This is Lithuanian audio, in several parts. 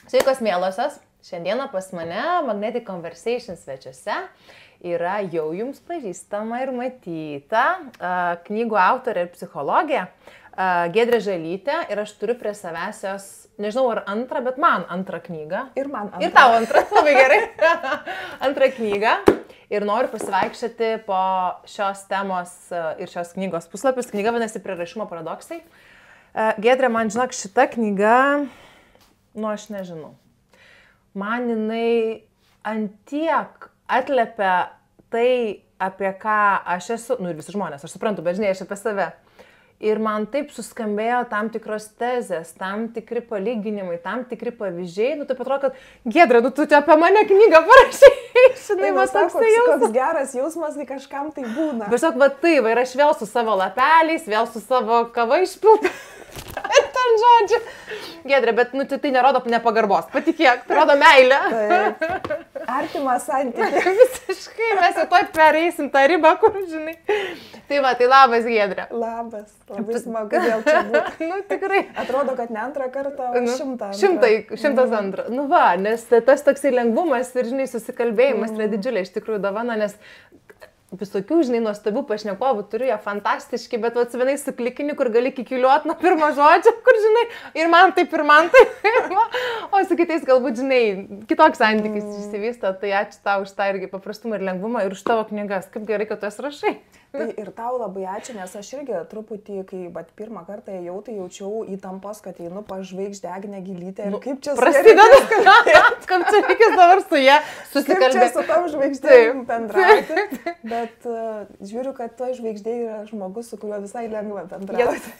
Sveikos mielosios, šiandieną pas mane Magnetic Conversation svečiuose yra jau jums pažįstama ir matyta knygų autorė ir psichologė Giedrė Žalytė ir aš turiu prie savęs jos, nežinau ar antrą, bet man antrą knygą. Ir man antrą. Ir tau antrą, labai gerai. Antrą knygą. Ir noriu pasivaikščioti po šios temos ir šios knygos puslapius. Knyga vadinasi Prieraišumo paradoksai. Giedrė, man žinok, šita knyga, aš nežinau. Man jinai antiek atliepia tai, apie ką aš esu, ir visi žmonės, aš suprantu, bet žinai, aš apie save. Ir man taip suskambėjo tam tikros tezės, tam tikri palyginimai, tam tikri pavyzdžiai. Taip atrodo, kad Giedrė, tu čia apie mane knygą parašai. Žinai, va toks jausmas. Koks geras jausmas, kai kažkam tai būna. Bet žinok, va taip, ir aš vėl su savo lapeliais, vėl su savo kava išpilta. Ir ten žodžiu. Giedrė, bet tai nerodo nepagarbos. Patikėk, tai rodo meilę. Taip. Artimas santykis. Visiškai, mes jau toj pereisim tą ribą, kur, žinai. Tai va, tai labas, Giedrė. Labas, labai smagu vėl čia būti. Tikrai. Atrodo, kad ne antrą kartą, o 100. 102. Va, nes tas toksai lengvumas ir, žinai, susikalbėjimas yra didžiulė iš tikrųjų dovana, nes visokių, žinai, nuostabių pašnekovų turiu, jie fantastiški, bet su vienais suklikini, kur gali kikiliuoti nuo pirmo žodžio, kur, žinai, ir man taip. O su kitais galbūt, žinai, kitoks santykis išsivysto, tai ačiū tau už tą irgi paprastumą ir lengvumą ir už tavo knygas. Kaip gerai, kad tu jas rašai. Tai ir tau labai ačiū, nes aš irgi truputį, kai pirmą kartą ėjau, tai jaučiau įtampos, kad einu pažvaigždę Agnę Gilytę ir kaip čia prasideda, kaip čia reikės dabar su ją susikalbėti. Kaip čia su tom žvaigždėm bendrauti, bet žiūriu, kad to žvaigždė yra žmogus, su kuriuo visai lengva bendrauti.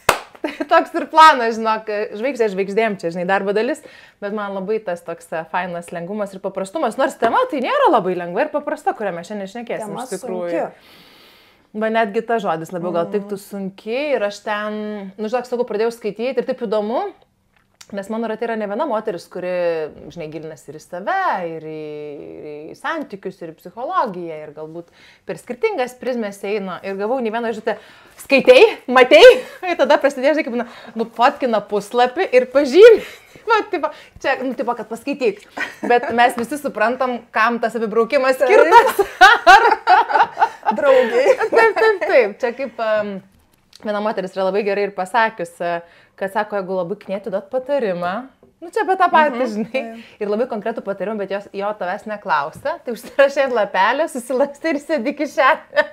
Toks ir planas, žinok, žvaigždėm čia, žinai, darbo dalis, bet man labai tas toks fainas lengvumas ir paprastumas, nors tema tai nėra labai lengva ir paprasta, kurią mes šiandien šnekėsim iš tikrųjų. Bet netgi ta žodis labiau gal tiktų sunkiai ir aš ten, žinok, sakau, pradėjau skaityti ir taip įdomu, nes mano rate yra ne viena moteris, kuri, žinai, gilinasi ir į save, ir į santykius, ir į psichologiją, ir galbūt per skirtingas prizmes eina. Ir gavau ne vieną žinutę, skaitei, matei, ir tada prasidėjo, žinai, kaip nufotkina puslapį ir pažymi. Va, tipo, čia, tipo, kad paskaityk. Bet mes visi suprantam, kam tas apibraukimas skirtas. Draugiai. Taip. Čia kaip viena moteris yra labai gerai ir pasakius, kad sako, jeigu labai knieti duot patarimą, čia apie tą patį, žinai, ir labai konkretų patarimą, bet jo tavęs neklausia, tai užsirašai ant lapelio, susilakstai ir sėdi kišenę.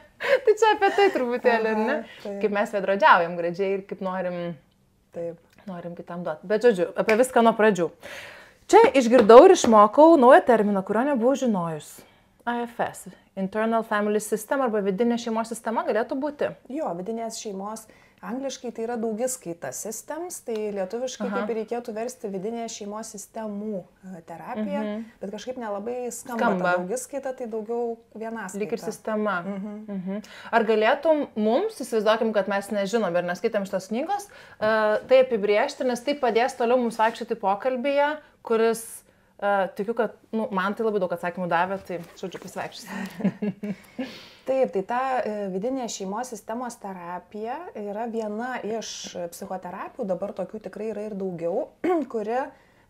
Tai čia apie tai truputėlį, ne? Kaip mes vedrodžiaujam gražiai ir kaip norim kitam duoti. Bet žodžiu, apie viską nuo pradžių. Čia išgirdau ir išmokau naują terminą, kurio nebuvau žinojus. AFS, Internal Family System arba vidinė šeimos sistema galėtų būti. Jo, vidinės šeimos, angliškai tai yra daugiskaita systems, tai lietuviškai kaip ir reikėtų versti vidinė šeimos sistemų terapija, bet kažkaip nelabai skamba. Daugiskaita tai daugiau vienaskaita. Lyg ir sistema. Ar galėtum mums, įsivaizduokim, kad mes nežinom ir neskaitėm šitos knygos, tai apibriežti, nes tai padės toliau mums vaikščioti pokalbėje, kuris tikiu, kad man tai labai daug atsakymų davė, tai žodžiu pasivaikščiosiu. Taip, tai ta vidinė šeimos sistemos terapija yra viena iš psichoterapijų, dabar tokių tikrai yra ir daugiau, kuri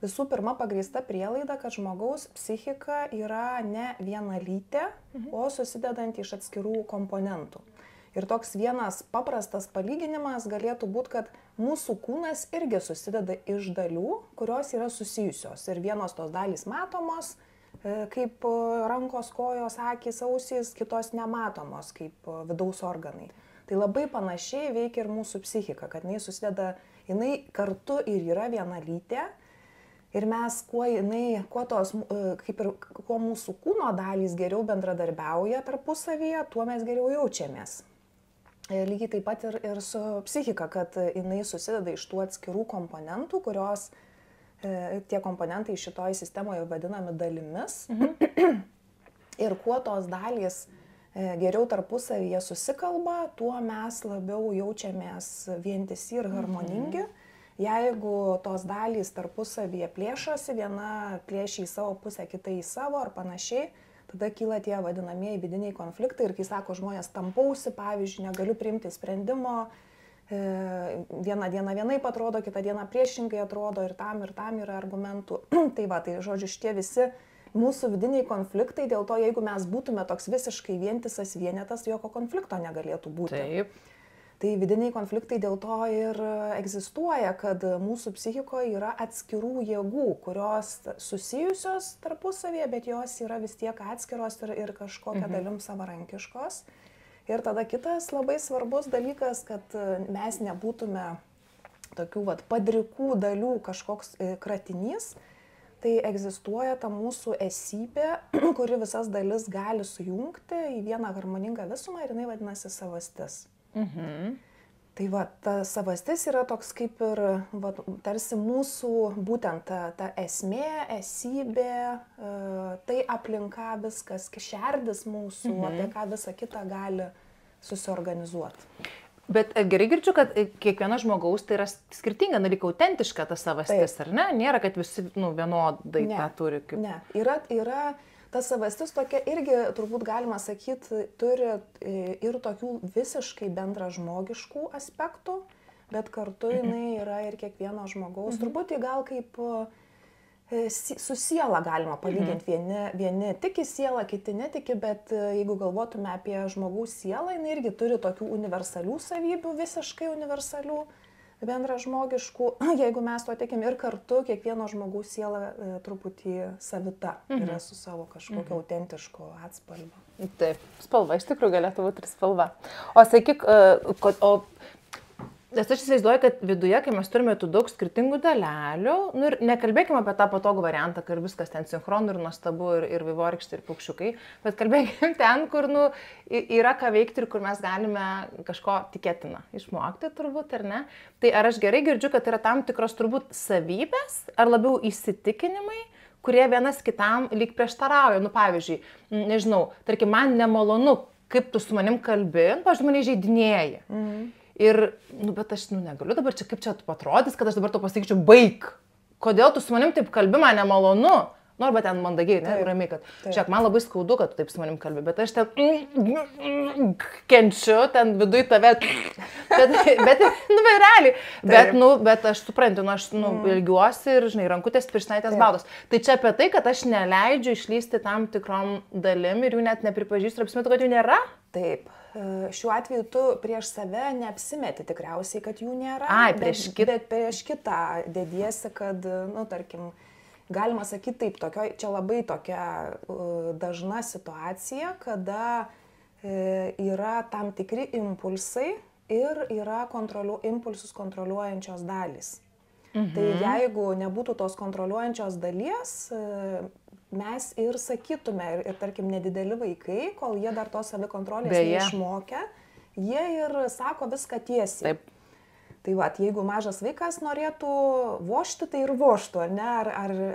visų pirma pagrįsta prielaida, kad žmogaus psichika yra ne vienalytė, o susidedanti iš atskirų komponentų. Ir toks vienas paprastas palyginimas galėtų būti, kad mūsų kūnas irgi susideda iš dalių, kurios yra susijusios. Ir vienos tos dalys matomos, kaip rankos, kojos, akys, ausys, kitos nematomos, kaip vidaus organai. Tai labai panašiai veikia ir mūsų psichika, kad jinai susideda, jinai kartu ir yra vienalytė. Ir mes, kuo mūsų kūno dalys geriau bendradarbiauja tarpusavyje, tuo mes geriau jaučiamės. Lygiai taip pat ir su psichika, kad jinai susideda iš tų atskirų komponentų, kurios tie komponentai šitoj sistemoje vadinami dalimis. Ir kuo tos dalys geriau tarpusavyje susikalba, tuo mes labiau jaučiamės vientisi ir harmoningi. Jeigu tos dalys tarpusavyje plėšosi, viena plėšia į savo pusę, kita į savo ar panašiai, tada kyla tie vadinamieji vidiniai konfliktai ir kai sako žmonės tampausi, pavyzdžiui, negaliu priimti sprendimo, Vieną dieną vienaip atrodo, kitą dieną priešingai atrodo ir tam yra argumentų. Tai va, tai žodžiu, šitie visi mūsų vidiniai konfliktai, dėl to jeigu mes būtume toks visiškai vientisas vienetas, jokio konflikto negalėtų būti. Taip. Tai vidiniai konfliktai dėl to ir egzistuoja, kad mūsų psichikoje yra atskirų jėgų, kurios susijusios tarpusavėje, bet jos yra vis tiek atskiros ir kažkokia dalim savarankiškos. Ir tada kitas labai svarbus dalykas, kad mes nebūtume tokių padrikų dalių kažkoks kratinys, tai egzistuoja ta mūsų esybė, kuri visas dalis gali sujungti į vieną harmoningą visumą ir jinai vadinasi savastis. Tai va, ta savastis yra toks kaip ir tarsi mūsų būtent ta esmė, esybė, tai aplinka viskas, šerdis mūsų, apie ką visą kitą gali susiorganizuoti. Bet gerai girdžiu, kad kiekvieno žmogaus tai yra skirtinga dalyka, autentiška ta savastis, ar ne? Nėra, kad visi vienodai tą turi. Ne, yra ta savastis tokia irgi, turbūt galima sakyti, turi ir tokių visiškai bendražmogiškų aspektų, bet kartu jinai yra ir kiekvieno žmogaus. Turbūt gal kaip su siela galima palyginti. Vieni tiki sielą, kiti netiki, bet jeigu galvotume apie žmogaus sielą, jinai irgi turi tokių universalių savybių, visiškai universalių, bendražmogiškų, jeigu mes to tikim ir kartu kiekvieno žmogaus siela truputį savita yra su savo kažkokio autentiško atspalvio. Taip, spalva iš tikrųjų galėtų būti ir spalva. O sakyk, nes aš įsivaizduoju, kad viduje, kai mes turime tų daug skirtingų dalelių, ir nekalbėkime apie tą patogų variantą, kur viskas ten sinchronų ir nuostabu, ir vaivorykštė, ir paukščiukai, bet kalbėkime ten, kur yra ką veikti ir kur mes galime kažko tikėtina išmokti turbūt, ar ne? Tai ar aš gerai girdžiu, kad yra tam tikros turbūt savybės, ar labiau įsitikinimai, kurie vienas kitam lyg prieštarauja? Pavyzdžiui, nežinau, tarkim, man nemalonu, kaip tu su manim kalbi, pavyzdžiui, mane įžeidinėji. Ir, bet aš negaliu dabar čia, kaip čia atrodys, kad aš dabar to pasakyčiau, baik. Kodėl tu su manim taip kalbi, man nemalonu? Arba ten mandagiai, ramiai, kad žiūrėk, man labai skaudu, kad tu taip su manim kalbi, bet aš ten kenčiu, ten viduj tave, bet realiai, bet aš suprantu, aš ilgiuosi ir, žinai, rankutės pirštaitės baltos. Tai čia apie tai, kad aš neleidžiu išlysti tam tikrom dalim ir jų net nepripažįstu ir apsimetu, kad jų nėra? Taip. Šiuo atveju tu prieš save neapsimeti tikriausiai, kad jų nėra, bet prieš kitą dediesi, kad, tarkim, galima sakyti taip, čia labai tokia dažna situacija, kada yra tam tikri impulsai ir yra impulsus kontroliuojančios dalys. Tai jeigu nebūtų tos kontroliuojančios dalies, mes ir sakytume, ir tarkim nedideli vaikai, kol jie dar tos savikontrolės neišmokę, jie ir sako viską tiesiai. Taip. Tai va, jeigu mažas vaikas norėtų vožti, tai ir vožtų, ar ne,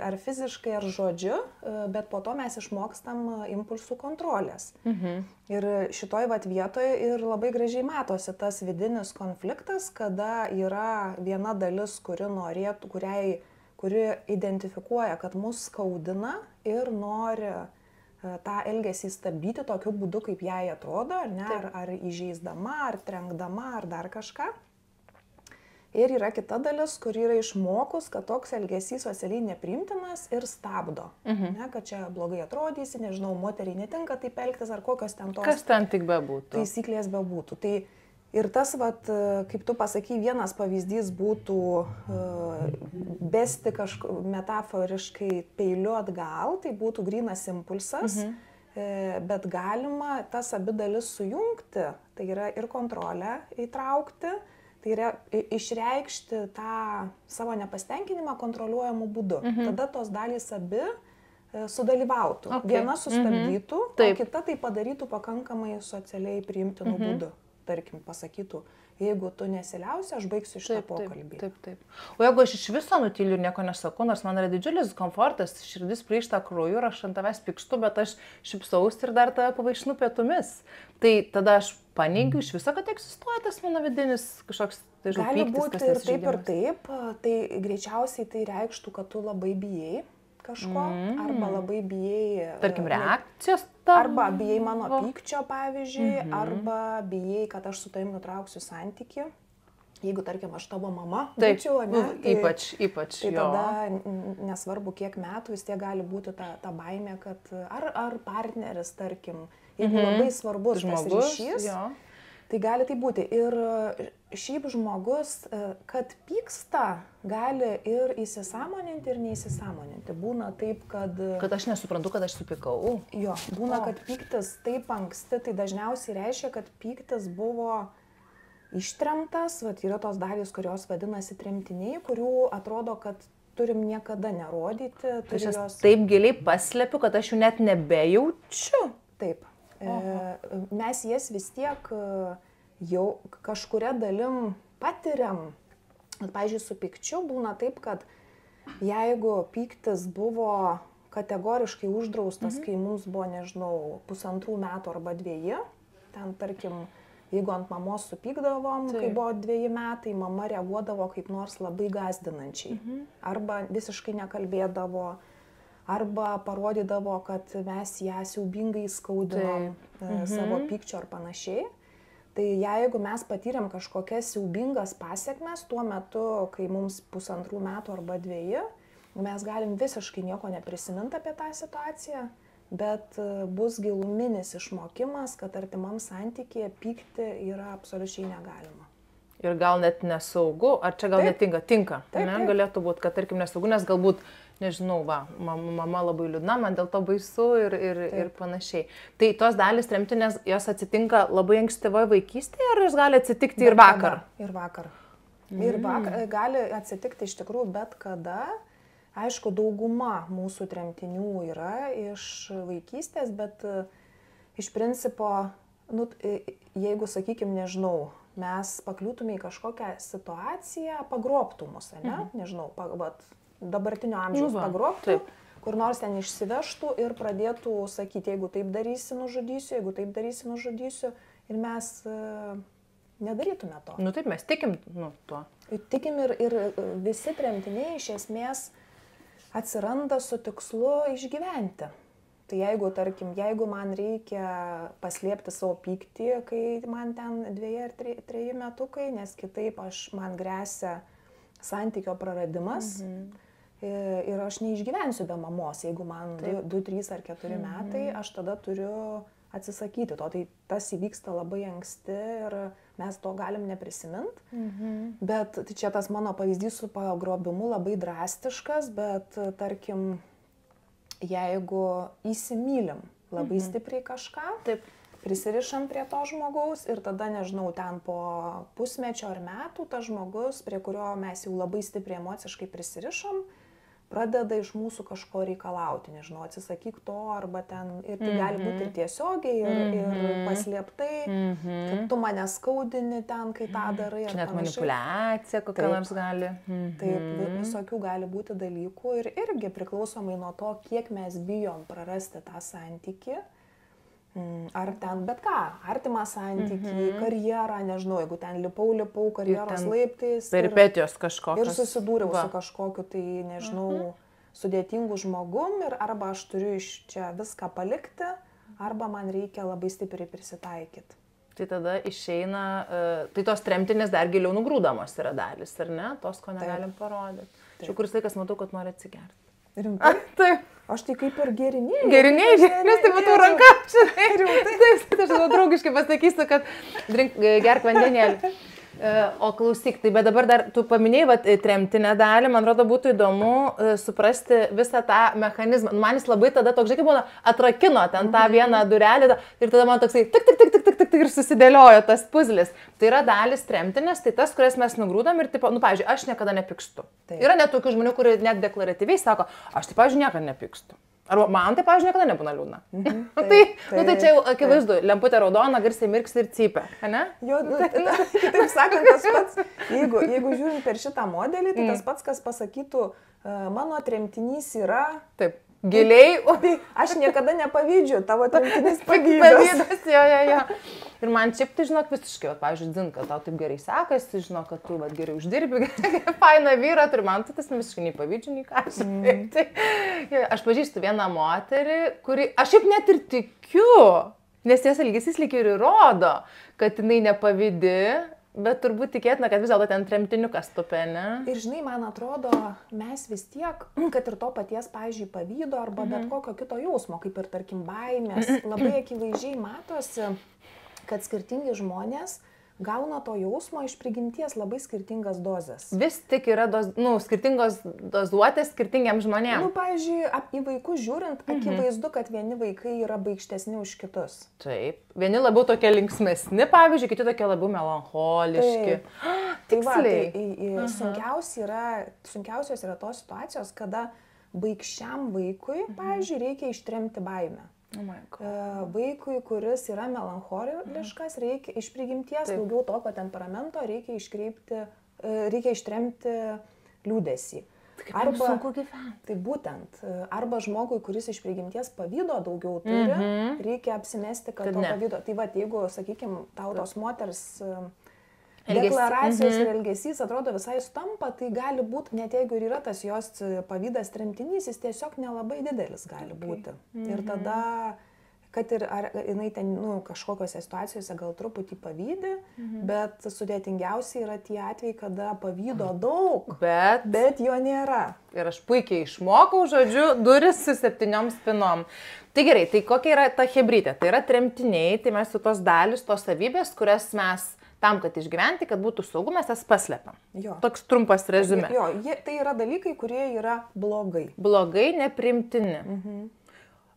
ar fiziškai, ar žodžiu, bet po to mes išmokstam impulsų kontrolės. Ir šitoj vietoje ir labai gražiai matosi tas vidinis konfliktas, kada yra viena dalis, kuri identifikuoja, kad mus skaudina ir nori tą elgesį stabdyti tokiu būdu, kaip jai atrodo, ar ne, ar įžeisdama, ar trenkdama, ar dar kažką. Ir yra kita dalis, kuri yra išmokus, kad toks elgesys socialiai nepriimtinas ir stabdo. Ne, kad čia blogai atrodysi, nežinau, moteriai netinka taip elgtis, ar kokios ten tos kas ten tik bebūtų. Taisyklės bebūtų. Tai ir tas, kaip tu pasakai, vienas pavyzdys būtų besti metaforiškai peiliu atgal, tai būtų grynas impulsas, bet galima tas abi dalis sujungti, tai yra ir kontrolę įtraukti, tai yra išreikšti tą savo nepasitenkinimą kontroliuojamų būdų. Tada tos dalys abi sudalyvautų. Viena sustabdytų, o kita tai padarytų pakankamai socialiai priimtinų būdų. Tarkim, pasakytų, jeigu tu nesiliausi, aš baigsiu šitą pokalbį. Taip. O jeigu aš iš viso nutyliu ir nieko nesakau, nors man yra didžiulis komfortas, širdis plyšta krauju ir aš ant tavęs pykstu, bet aš šypsausi ir dar tave pavaišinu pietumis. Tai tada aš paneigiu iš viso, kad egzistuoja tas mano vidinis kažkoks pyktis. Gali būti ir taip, ir taip. Tai greičiausiai tai reikštų, kad tu labai bijai kažko, arba labai bijai... Tarkim, reakcijos arba bijai mano pykčio, pavyzdžiui, arba bijai, kad aš su tavim nutrauksiu santykį. Jeigu, tarkim, aš tavo mama būčiau, ne? Ypač. Tai tada, nesvarbu kiek metų, vis tiek gali būti ta baimė, kad ar partneris, tarkim, jeigu labai svarbus tas ryšys, tai gali tai būti. Ir šiaip žmogus, kad pyksta, gali ir įsisąmoninti, ir neįsisąmoninti. Būna taip, kad... Kad aš nesuprantu, kad aš supykau. Jo, būna, kad pyktis taip anksti, tai dažniausiai reiškia, kad pyktis buvo ištremtas, yra tos dalys, kurios vadinasi tremtiniai, kurių atrodo, kad turim niekada nerodyti. Aš jas taip giliai paslepiu, kad aš jų net nebejaučiu. Taip. Mes jas vis tiek jau kažkuria dalim patiriam. Pavyzdžiui, su pykčiu būna taip, kad jeigu pyktis buvo kategoriškai uždraustas, kai mums buvo, nežinau, 1,5 metų arba 2, ten, tarkim, jeigu ant mamos supykdavom, kai buvo 2 metai, mama reaguodavo kaip nors labai gąsdinančiai. Arba visiškai nekalbėdavo, arba parodydavo, kad mes ją siaubingai skaudinom savo pykčio ar panašiai. Tai jeigu mes patyrėm kažkokias siaubingas pasiekmes tuo metu, kai mums 1,5 metų arba 2, mes galim visiškai nieko neprisiminti apie tą situaciją. Bet bus giluminis išmokimas, kad artimam santykyje pykti yra absoliučiai negalima. Ir gal net nesaugu, ar čia gal netinka? Tinka. Taip. Galėtų būti, kad tarkim nesaugu, nes galbūt, nežinau, mama labai liūdna, man dėl to baisu ir panašiai. Tai tos dalys tremtinės, jos atsitinka labai ankstyvoje vaikystėje, ar jos gali atsitikti ir vakar? Ir vakar. Ir vakar gali atsitikti iš tikrųjų bet kada. Aišku, dauguma mūsų tremtinių yra iš vaikystės, bet iš principo, jeigu, sakykime, nežinau, mes pakliūtume į kažkokią situaciją, pagrobtų mus, ne? Nežinau, dabartinio amžiaus pagrobtų, kur nors ten išsivežtų ir pradėtų sakyti, jeigu taip darysi, nužudysiu, jeigu taip darysi, nužudysiu. Ir mes nedarytume to. Taip, mes tikim tuo. Tikim ir visi tremtiniai iš esmės atsiranda su tikslu išgyventi. Tai jeigu, tarkim, jeigu man reikia paslėpti savo pyktį, kai man ten 2 ar 3 metukai, nes kitaip man gresia santykio praradimas ir aš neišgyvensiu be mamos, jeigu man 2, 3 ar 4 metai, aš tada turiu atsisakyti to. Tai tas įvyksta labai anksti ir mes to galim neprisiminti. Bet čia tas mano pavyzdys su pagrobimu labai drastiškas, bet tarkim, jeigu įsimylim labai stipriai kažką, prisirišam prie to žmogaus ir tada, nežinau, ten po pusmečio ar metų tas žmogus, prie kurio mes jau labai stipriai emociškai prisirišam, pradeda iš mūsų kažko reikalauti, nežinau, atsisakyk to, arba ten, ir tai gali būti ir tiesiogiai, ir paslėptai, kad tu mane skaudini ten, kai tą darai. Čia net manipuliacija kokia nors gali. Taip, visokių gali būti dalykų ir irgi priklausomai nuo to, kiek mes bijom prarasti tą santykį, ar ten bet ką, artimą santykį, karjerą, nežinau, jeigu ten lipau karjeros laiptais. Peripetijos kažkokios. Ir susidūriau su kažkokiu, tai nežinau, sudėtingu žmogum ir arba aš turiu iš čia viską palikti, arba man reikia labai stipriai prisitaikyti. Tai tada išeina, tai tos tremtinės dar giliau nugrūdamos yra dalis, ar ne? Tos, ko negalim parodyti. Čia kuris laikas matau, kad nori atsigerti. Rimtai? Taip. Aš tai kaip ir gerinėjau. Nes tai matau ranką. Taip, aš draugiškai pasakysiu, kad gerk vandenėlį. O klausyk, tai bet dabar dar tu paminėjai tremtinę dalį, man atrodo būtų įdomu suprasti visą tą mechanizmą. Man jis labai tada toks, žinai, būna, atrakino ten tą vieną durelį ir tada man toksai tik ir susidėliojo tas puzlis. Tai yra dalis tremtinės, tai tas, kurias mes nugrūdam ir, tipo, pavyzdžiui, aš niekada nepykstu. Yra net tokių žmonių, kurie net deklaratyviai sako, aš, tai, pavyzdžiui, niekada nepykstu. Arba man tai, pavyzdžiui, niekada nebūna liūdna. Tai čia jau akivaizdu, lemputė raudona, garsiai mirksi ir cypia, ne? Jo, kitaip sakant, tas pats, jeigu žiūrint per šitą modelį, tai tas pats, kas pasakytų, mano tremtinys yra... Taip. Giliai, aš niekada nepavydžiu, tavo tremtinys pavydas. Jo. Ir man šiaip tai, žinok, visiškai, pavyzdžiui, Dzinka, tau taip gerai sekasi, žinok, kad tu gerai uždirbi, faina vyra, ir man tai tas visiškai nei pavydžiu, nei ką. Aš pažįstu vieną moterį, kuri, aš šiaip net ir tikiu, nes ties elgesys lyg ir įrodo, kad jinai nepavydi, Bet turbūt tikėtina, kad vis dėlto ten tremtiniukas tupė, ne? Ir žinai, man atrodo, mes vis tiek, kad ir to paties, pavyzdžiui, pavydo arba bet kokio kito jausmo, kaip ir tarkim baimės, labai akivaizdžiai matosi, kad skirtingi žmonės gauna to jausmo iš prigimties labai skirtingas dozes. Vis tik yra skirtingos dozuotės skirtingiams žmonėms. Pavyzdžiui, į vaikus žiūrint, akivaizdu, kad vieni vaikai yra baikštesni už kitus. Taip. Vieni labiau tokie linksmesni, pavyzdžiui, kiti tokie labiau melancholiški. Tai sunkiausios yra tos situacijos, kada baikščiam vaikui, pavyzdžiui, reikia ištremti baimę. Vaikui, kuris yra melancholiškas, reikia iš prigimties daugiau tokio temperamento, reikia ištremti liūdesį. Arba sunku gyventi. Tai būtent, arba žmogui, kuris iš prigimties pavydo daugiau turi, reikia apsimesti, kad to pavydo. Tai va, jeigu, sakykime, tau tos moters deklaracijos ir elgesys atrodo visai sutampa, tai gali būti, net jeigu ir yra tas jos pavydas tremtinys, jis tiesiog nelabai didelis gali būti. Ir tada, kad ir jinai ten kažkokiose situacijose gal truputį pavydi, bet sudėtingiausiai yra tie atvejai, kada pavydo daug, bet jo nėra. Ir aš puikiai išmokau, žodžiu, duris su 7 spinom. Tai gerai, tai kokia yra ta hebrytė? Tai yra tremtiniai, tai mes su tos dalis, tos savybės, kurias mes tam, kad išgyventi, kad būtų saugu, mes jas paslepiam. Toks trumpas reziumė. Tai yra dalykai, kurie yra blogai. Blogai, neprimtini.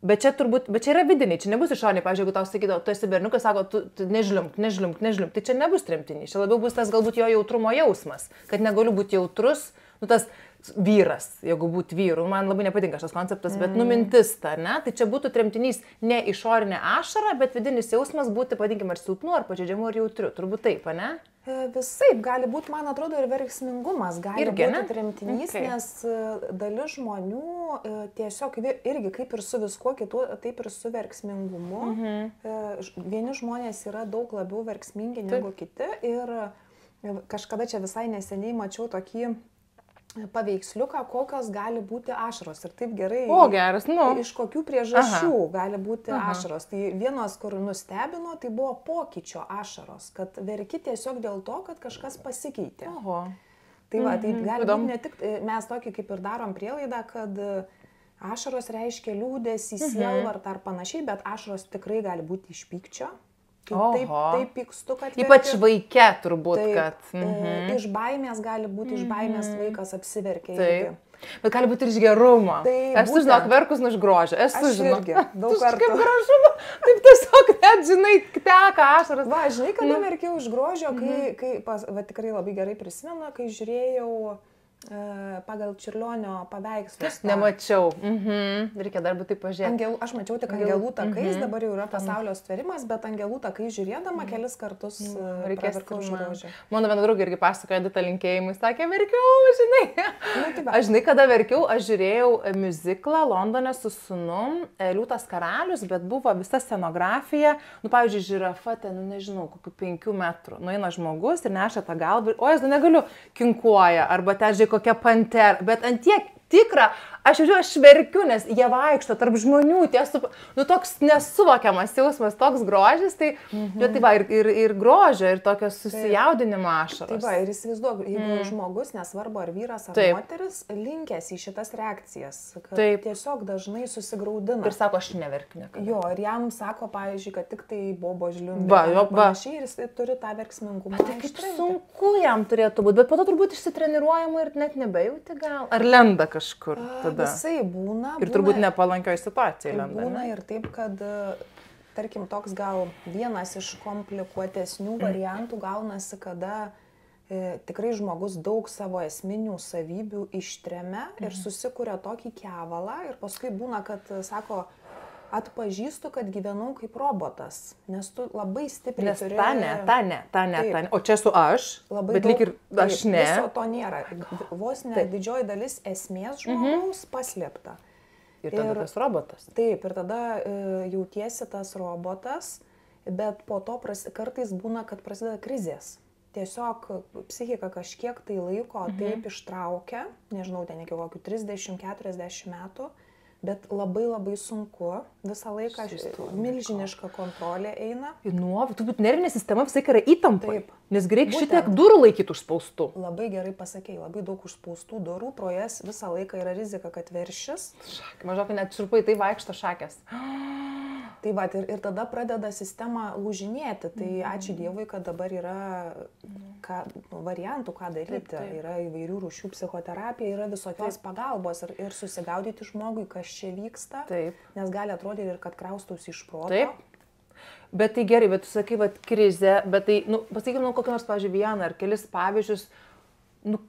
Bet čia yra vidiniai, čia nebus išoriniai. Pavyzdžiui, jeigu tau sakydavo, tu esi berniukas, sako, tu nežliumk, tai čia nebus tremtiniai. Čia labiau bus tas galbūt jo jautrumo jausmas, kad negaliu būti jautrus, tas vyras, jeigu būtų vyrų, man labai nepatinka šitas konceptas, bet mintis ta, ne? Tai čia būtų tremtinys ne išorinė ašara, bet vidinis jausmas būti, padinkime, ar silpnu, ar pažeidžiamu, ar jautriu. Turbūt taip, ne? Visaip gali būti, man atrodo, ir verksmingumas gali būti tremtinys, nes dalis žmonių tiesiog irgi kaip ir su viskuo kitu, taip ir su verksmingumu. Vieni žmonės yra daug labiau verksmingi negu kiti ir kažkada čia visai neseniai mačiau tokį paveiksliuką, kokios gali būti ašaros. Ir taip gerai, iš kokių priežasčių gali būti ašaros. Tai vienos, kur nustebino, tai buvo pokyčio ašaros, kad verki tiesiog dėl to, kad kažkas pasikeitė. Tai va, tai gali būti ne tik, mes tokį kaip ir darom prielaidą, kad ašaros reiškia liūdesį, sielvartą ar panašiai, bet ašaros tikrai gali būti iš pykčio. Taip pykstu, kad ypač vaike turbūt, kad... Iš baimės gali būti, iš baimės vaikas apsiverkia. Bet gali būti ir iš gerumo. Esu, žinok, verkus nuo iš grožio. Esu, žinok, daug kartų. Kaip gražu, taip tiesiog net, žinai, teka ašaras. Va, žinai, kada verkiau iš grožio, kai tikrai labai gerai prisimenu, kai žiūrėjau pagal Čiurlionio paveikslus. Nemačiau. Reikia dar būti pažiūrėti. Aš mačiau tik Angelų takais, dabar jau yra pasaulio stverimas, bet Angelų takais žiūrėdama kelis kartus praverkiau iš grožio. Mano viena draugė irgi pasakojo Edita linkėjimus, sakė, verkiau, žinai. Aš žinai, kada verkiau, aš žiūrėjau miuziklą Londone su sūnum, Liūtas karalius, bet buvo visa scenografija, pavyzdžiui, žirafa ten, nežinau, kokių 5 metrų. Nueina žmogus ir neša tą galvą, o aš negaliu, kinkuoja, arba ten, žiūrėk, kokia pantera, bet ant tiek tikra, aš verkiu, nes jie vaikšto tarp žmonių, toks nesuvokiamas jausmas, toks grožis, tai va, ir grožio, ir tokio susijaudinimo ašaros. Tai va, ir įsivaizduok, jeigu žmogus, nesvarbu ar vyras ar moteris, linkęs į šitas reakcijas, kad tiesiog dažnai susigraudina. Ir sako, aš neverkiu niekada. Jo, ir jam sako, pavyzdžiui, kad tik tai bobo žliumbė. Panašiai, ir jis turi tą verksmingumą. Tai kaip sunku jam turėtų būti, bet po to turbūt išsitreniruojama ir net nebejauti gal. Ar lenda kažkur tada? Visai būna. Ir turbūt nepalankioj situacijai lenda. Būna ir taip, kad, tarkim, toks gal vienas iš komplikuotesnių variantų gaunasi, kada tikrai žmogus daug savo esminių savybių ištremia ir susikuria tokį kevalą ir paskui būna, kad sako, atpažįstu, kad gyvenau kaip robotas, nes tu labai stipriai turi... Ta ne. O čia esu aš, bet lyg ir aš ne. Viso to nėra. Vos ne didžioji dalis esmės žmogaus paslėpta. Ir tada tas robotas. Taip, ir tada jautiesi tas robotas, bet po to kartais būna, kad prasideda krizės. Tiesiog psichika kažkiek tai laiko taip ištraukia, nežinau, ten iki kokių 30-40 metų, bet labai labai sunku, visą laiką milžiniška kontrolė eina. Turbūt nervinė sistema visai yra įtampa. Taip. Nes reikia šitiek durų laikyti užspaustų. Labai gerai pasakėjai, labai daug užspaustų durų, pro jas visą laiką yra rizika, kad veršis. Mažokai net šurpai tai vaikšto šakės. Tai va, ir tada pradeda sistema lūžinėti. Tai ačiū Dievui, kad dabar yra variantų, ką daryti. Taip. Yra įvairių rūšių psichoterapija, yra visokios pagalbos ir susigaudyti žmogui, kas čia vyksta. Taip. Nes gali atrodyti ir kad kraustausi iš proto. Taip. Bet tai gerai, bet tu sakai, krizė, bet tai, pasakykime, kokią nors, pavyzdžiui, vieną ar kelis pavyzdžius,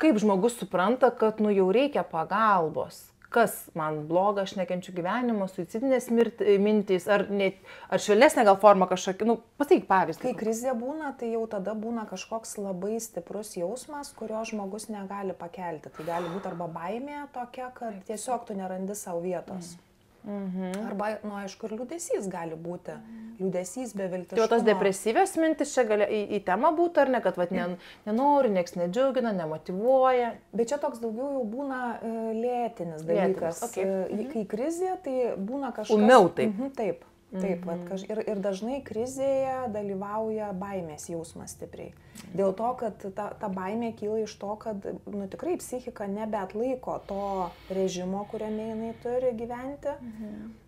kaip žmogus supranta, kad, jau reikia pagalbos. Kas man bloga, aš nekenčiu gyvenimo, suicidinės mintys, ar švelnesnė gal forma kažkokia, pasakyk pavyzdį. Kai krizė būna, tai jau tada būna kažkoks labai stiprus jausmas, kurio žmogus negali pakelti. Tai gali būti arba baimė tokia, kad tiesiog tu nerandi savo vietos. Arba, aišku, ir liūdesys gali būti. Liūdesys, beviltiškumo. Tai tos depresyvios mintis čia gali į temą būti, ar ne, kad nenori, nieks nedžiugina, nemotyvuoja. Bet čia toks daugiau jau būna lėtinis dalykas. Okay. Kai krizė, tai būna kažkas... Ūmiau taip. Taip. Taip, ir dažnai krizėje dalyvauja baimės jausmas stipriai. Dėl to, kad ta baimė kyla iš to, kad tikrai psichika nebeatlaiko to režimo, kuriame jinai turi gyventi.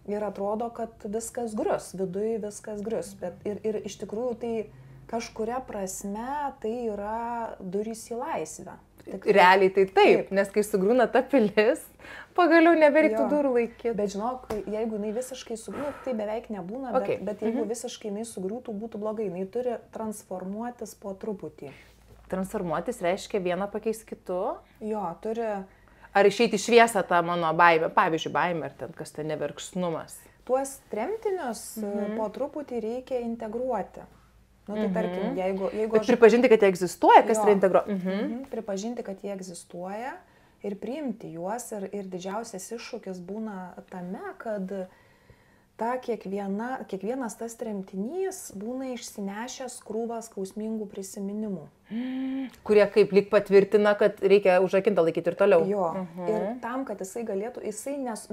Ir atrodo, kad viskas grius, viduje viskas grius. Ir iš tikrųjų tai kažkuria prasme tai yra durys į laisvę. Realiai tai taip, nes kai sugrūna ta pilis, pagaliau nebereiktų durų laikyti. Bet žinok, jeigu jinai visiškai sugriūtų, tai beveik nebūna, bet jeigu visiškai jinai sugriūtų, būtų blogai. Jinai turi transformuotis po truputį. Transformuotis reiškia vieną pakeisti kitu? Jo, turi... Ar išeiti šviesą tą mano baimę, pavyzdžiui, baimę, ar ten kas ten neverkšnumas? Tuos tremtinius po truputį reikia integruoti. Tai tarkim, jeigu aš... Pripažinti, kad jie egzistuoja, kas yra integruoti. Pripažinti, kad jie egzistuoja ir priimti juos. Ir didžiausias iššūkis būna tame, kad kiekvienas tas tremtinys būna išsinešęs krūvą skausmingų prisiminimų. Kurie kaip lyg patvirtina, kad reikia užrakintą laikyti ir toliau. Jo. Ir tam, kad jisai galėtų,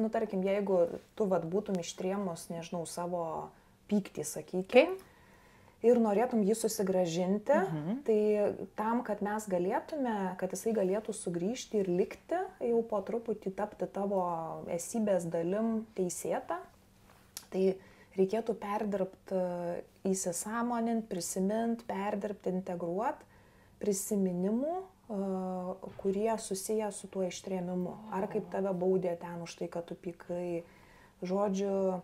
tarkim, jeigu tu būtum ištrėmus, nežinau, savo pyktį, sakykime, ir norėtum jį susigrąžinti, tai tam, kad mes galėtume, kad jisai galėtų sugrįžti ir likti, jau po truputį tapti tavo esybės dalim teisėta, tai reikėtų perdirbti, įsisąmoninti, prisiminti, perdirbti, integruoti prisiminimų, kurie susiję su tuo ištrėmimu. Ar kaip tave baudė ten už tai, kad tu pykai, žodžiu,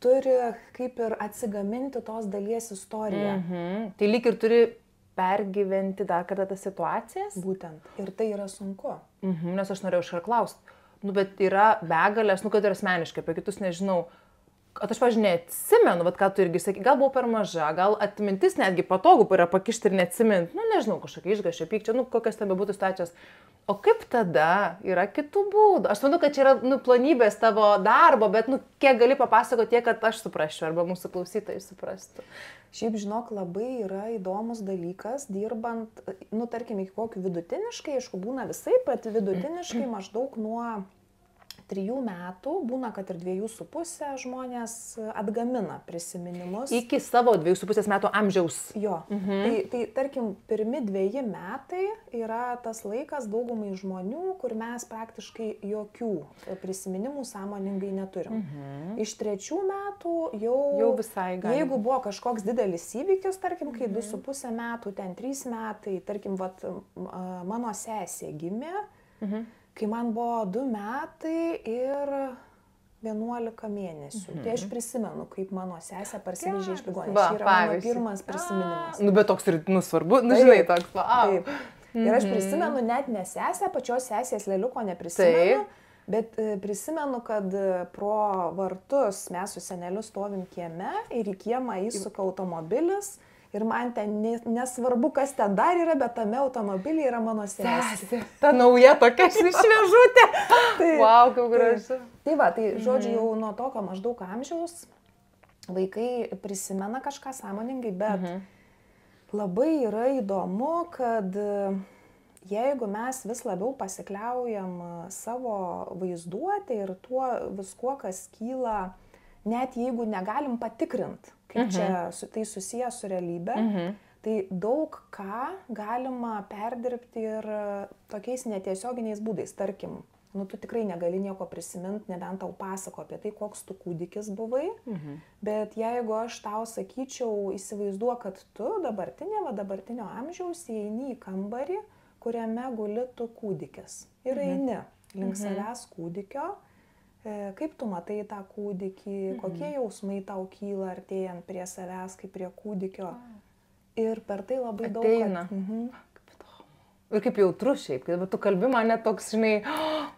turi kaip ir atsigaminti tos dalies istoriją. Tai lyg ir turi pergyventi dar kartą tas situacijas? Būtent. Ir tai yra sunku. Nes aš norėjau iškart klausti. Bet yra begalės, kad ir asmeniškai, apie kitus nežinau. Aš, pavyzdžiui, neatsimenu, ką tu irgi sakai, gal buvau per maža, gal atmintis netgi patogu yra pakišti ir neatsiminti. Nežinau, kažkokia išgašė, pykčia, kokios ten bebūtų situacijos. O kaip tada? Yra kitų būdų. Aš manau, kad čia yra plonybės tavo darbo, bet kiek gali papasakoti tiek, kad aš suprasčiau arba mūsų klausytojai suprastų. Šiaip, žinok, labai yra įdomus dalykas, dirbant, tarkim, iki kokių vidutiniškai, aišku, būna visai, bet vidutiniškai maždaug nuo 3 metų, būna, kad ir 2,5 žmonės atgamina prisiminimus. Iki savo 2,5 metų amžiaus. Jo. Tai tarkim, pirmi 2 metai yra tas laikas daugumai žmonių, kur mes praktiškai jokių prisiminimų sąmoningai neturim. Iš 3 metų jau visai gali. Jeigu buvo kažkoks didelis įvykis, tarkim, kai 2,5 metų, ten 3 metai, tarkim, mano sesė gimė, kai man buvo 2 metai ir 11 mėnesių. Tai aš prisimenu, kaip mano sesė parsivežė iš ligoninės. Tai yra mano pirmas prisiminimas. Bet toks ir svarbu, žinai, toks. Taip. Ir aš prisimenu net ne sesę, pačios sesės lėliuko neprisimenu, bet prisimenu, kad pro vartus mes su seneliu stovim kieme ir į kiemą įsuka automobilis. Ir man ten nesvarbu, kas ten dar yra, bet tame automobilyje yra mano sesė. Ta nauja tokia šviežutė. Vau, kaip gražu. Tai va, tai žodžiu, jau nuo tokio maždaug amžiaus vaikai prisimena kažką sąmoningai, bet labai yra įdomu, kad jeigu mes vis labiau pasikliaujam savo vaizduotę ir tuo viskuo, kas kyla, net jeigu negalim patikrinti, kaip čia tai susijęs su realybė, tai daug ką galima perdirbti ir tokiais netiesioginiais būdais. Tarkim, tu tikrai negali nieko prisiminti, nebent tau pasako apie tai, koks tu kūdikis buvai, bet jeigu aš tau sakyčiau, įsivaizduok, kad tu dabartinio amžiaus įeini į kambarį, kuriame guli tu kūdikis. Ir eini link savęs kūdikio, kaip tu matai tą kūdikį, kokie jausmai tau kyla artėjant prie savęs, kaip prie kūdikio. Ir per tai labai daug ateina. Ir kaip jautru šiaip, kai tu kalbi mane toks, žinai,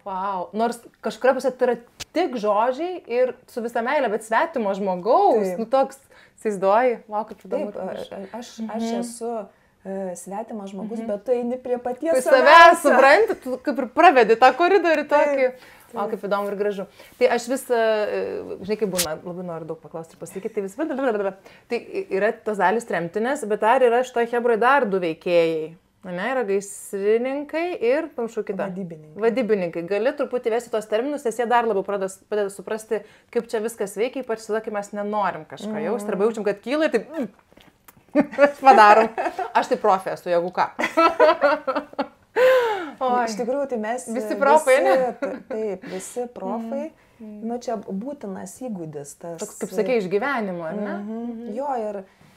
wow. Nors kažkuria pusė tai yra tik žodžiai ir su visa meilė, bet svetimo žmogaus, toks, įsivaizduoji, wow, kaip įdomu. Taip, aš esu svetimas žmogus, bet tu eini prie paties savęs, supranti, tu kaip ir pravedi tą koridorių tokį. O, kaip įdomu ir gražu. Tai aš vis, žinai, kaip būna, labai noriu daug paklausti ir pasakyti, tai vis, tai yra tos dalis tremtinės, bet dar yra šitoje Hebroje dar du veikėjai. Ne, yra gaisrininkai ir, panašu, kita. Vadybininkai. Gali truputį vesti tos terminus, nes jie dar labiau padeda suprasti, kaip čia viskas veikia, ypač tada, kai mes nenorim kažką jausti, arba jaučiam, kad kyla ir taip, padarom. Aš tai profi esu, jeigu ką. Iš tikrųjų, tai mes visi profai, ne? Taip, visi profai. Čia būtinas įgūdis. Toks, kaip sakė, iš gyvenimo, ar ne? Jo,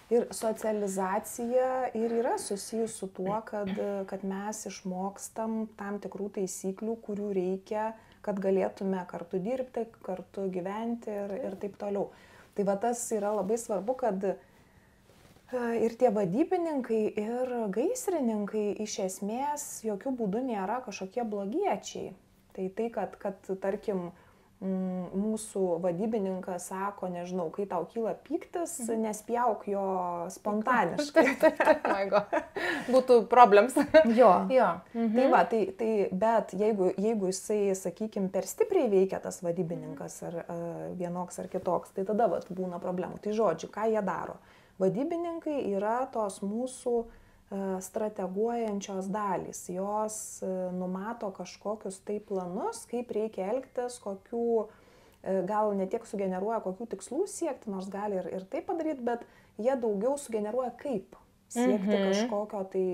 ir socializacija ir yra susijus su tuo, kad mes išmokstam tam tikrų taisyklių, kurių reikia, kad galėtume kartu dirbti, kartu gyventi ir taip toliau. Tai va tas yra labai svarbu, kad ir tie vadybininkai, ir gaisrininkai iš esmės jokių būdų nėra kažkokie blogiečiai. Tai kad tarkim, mūsų vadybininkas sako, nežinau, kai tau kyla pyktis, nespjauk jo spontaniškai. Būtų problems. Jo. Tai va, bet jeigu jisai, sakykime, per stipriai veikia tas vadybininkas ar vienoks ar kitoks, tai tada būna problemų. Tai žodžiu, ką jie daro? Vadybininkai yra tos mūsų strateguojančios dalys. Jos numato kažkokius tai planus, kaip reikia elgtis, kokių, gal ne tiek sugeneruoja, kokių tikslų siekti, nors gali ir tai padaryti, bet jie daugiau sugeneruoja, kaip siekti kažkokio tai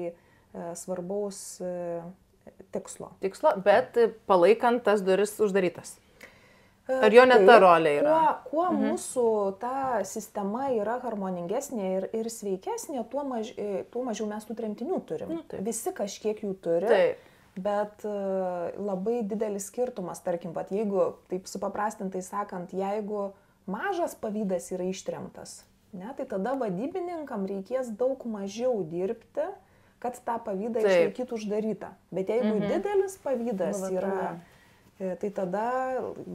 svarbaus tikslo. Bet palaikant tas duris uždarytas. Ar jo net ta rolė yra? Kuo mūsų ta sistema yra harmoningesnė ir sveikesnė, tuo mažiau mes tų tremtinių turim. Visi kažkiek jų turi, bet labai didelis skirtumas, tarkim, jeigu, taip supaprastintai sakant, jeigu mažas pavydas yra ištremtas, tai tada vadybininkam reikės daug mažiau dirbti, kad tą pavydą išlaikytų uždarytą. Bet jeigu didelis pavydas yra, tai tada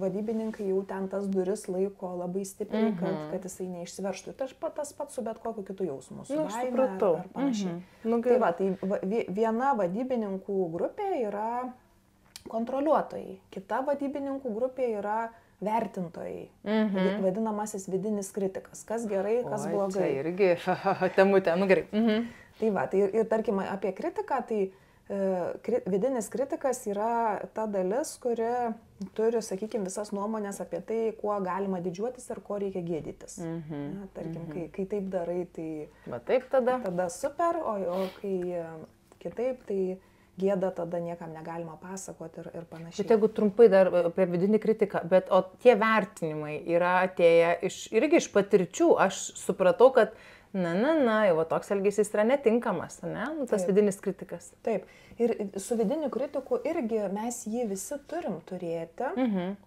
vadybininkai jau ten tas duris laiko labai stipriai, kad jisai neišsiverštų. Tas pats su bet kokiu kitu jausmu, su baime ar panašiai. Tai va, tai viena vadybininkų grupė yra kontroliuotojai, kita vadybininkų grupė yra vertintojai, vadinamasis vidinis kritikas. Kas gerai, kas blogai. Tai irgi, temutė, gerai. Tai va, tai ir tarkim apie kritiką, tai vidinis kritikas yra ta dalis, kuri turi, sakykime, visas nuomonės apie tai, kuo galima didžiuotis ir ko reikia gėdytis. Tarkim, kai taip darai, tai taip tada super, o kai kitaip, tai gėda tada niekam negalima pasakoti ir panašiai. Bet jeigu trumpai dar apie vidinį kritiką, o tie vertinimai yra atėję irgi iš patirčių, aš supratau, kad jau toks elgesys yra netinkamas, ne? Tas vidinis kritikas. Taip. Ir su vidiniu kritiku irgi mes jį visi turim turėti.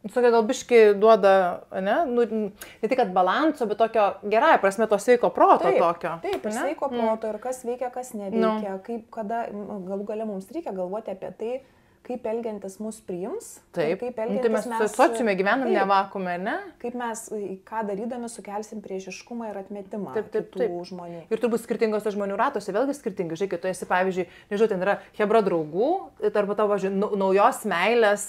Tokia gal biški duoda, ne tik kad balanso, bet tokio gerąja prasme to sveiko proto tokio. Taip, sveiko proto ir kas veikia, kas neveikia, kada galų gale mums reikia galvoti apie tai, kaip elgiantis mus priims. Taip, tai mes sociume gyvenam ne vakume, ne? Kaip mes, ką darydami, sukelsim priešiškumą ir atmetimą kitų žmonių. Ir turbūt skirtingose žmonių ratose vėlgi skirtingai. Žiūrėk, tu esi, pavyzdžiui, nežinau, ten yra Hebra draugų, arba tavo, pavyzdžiui, naujos meilės,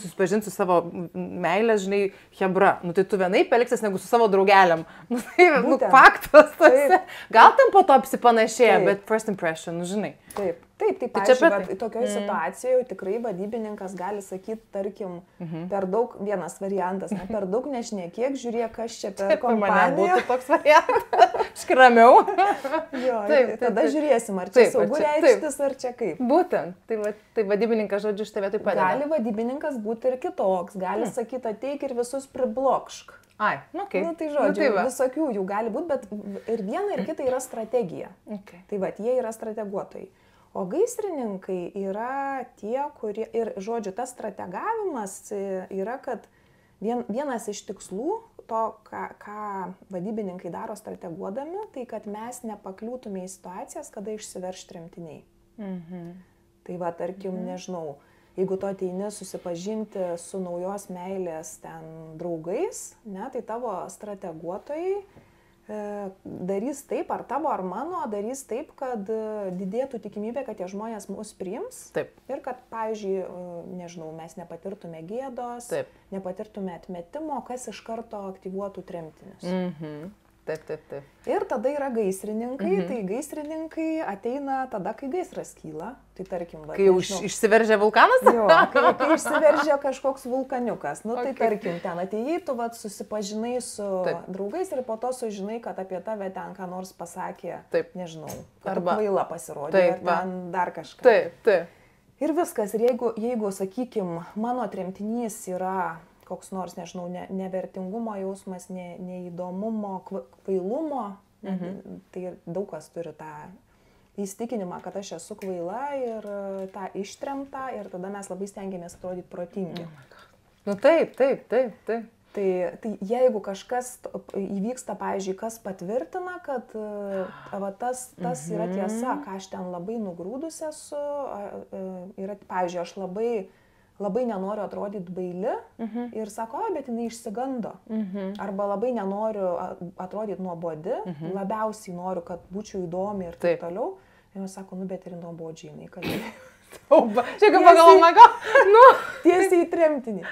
susipažinti su savo meilės, žinai, Hebra. Tai tu vienaip elgsies negu su savo draugeliam. Tai faktas. Gal ten po to apsipanašėja, bet first impression, žinai. Taip. Taip, tai pavyzdžiui, tokioje situacijoje tikrai vadybininkas gali sakyti, tarkim, per daug, vienas variantas, per daug nešnekėk, žiūrėk, kas čia per kompaniją. Būtų toks variantas, škramiau. Jo, tada žiūrėsim, ar čia saugu reikštis, ar čia kaip. Būtent, tai vadybininkas, žodžiu, šitą vietoj padeda. Gali vadybininkas būti ir kitoks, gali sakyti, ateik ir visus priblokšk. Ai, okei. Tai žodžiu, visokių jų gali būti, bet ir viena ir kita yra strategija. Tai jie yra strateguotojai. O gaisrininkai yra tie, kurie, ir žodžiu, tas strategavimas yra, kad vienas iš tikslų to, ką vadybininkai daro strateguodami, tai kad mes nepakliūtume į situacijas, kada išsiverš tremtiniai. Tai tarkim, nežinau, jeigu tu ateini susipažinti su naujos meilės ten draugais, tai tavo strateguotojai darys taip, ar tavo, ar mano, darys taip, kad didėtų tikimybė, kad tie žmonės mus priims. Taip. Ir kad, pavyzdžiui, nežinau, mes nepatirtume gėdos, nepatirtume atmetimo, kas iš karto aktyvuotų tremtinius. Taip. Ir tada yra gaisrininkai, tai gaisrininkai ateina tada, kai gaisras kyla. Tai tarkim, kai jau išsiveržia vulkanas? Jo, kai išsiveržia kažkoks vulkaniukas. Tai tarkim, ten atėjai, tu susipažinai su draugais ir po to sužinai, kad apie tave ten ką nors pasakė, nežinau, arba kvaila pasirodė, ar ten dar kažką. Taip. Ir viskas. Ir jeigu sakykim, mano tremtinys yra koks nors, nežinau, nevertingumo jausmas, neįdomumo, kvailumo, tai daug kas turi tą įsitikinimą, kad aš esu kvaila ir tą ištremtą ir tada mes labai stengiamės atrodyti protingi. Taip. Tai jeigu kažkas įvyksta, pavyzdžiui, kas patvirtina, kad tas yra tiesa, ką aš ten labai nugrūdus esu, pavyzdžiui, aš labai nenoriu atrodyti baili ir sako, bet jinai išsigando. Arba labai nenoriu atrodyti nuobodi, labiausiai noriu, kad būčiau įdomi ir taip toliau. Ir jis sako, bet ir nuobodžiai jinai kalbėjo. Čia kaip pagalvoju, tiesiai į tremtinį.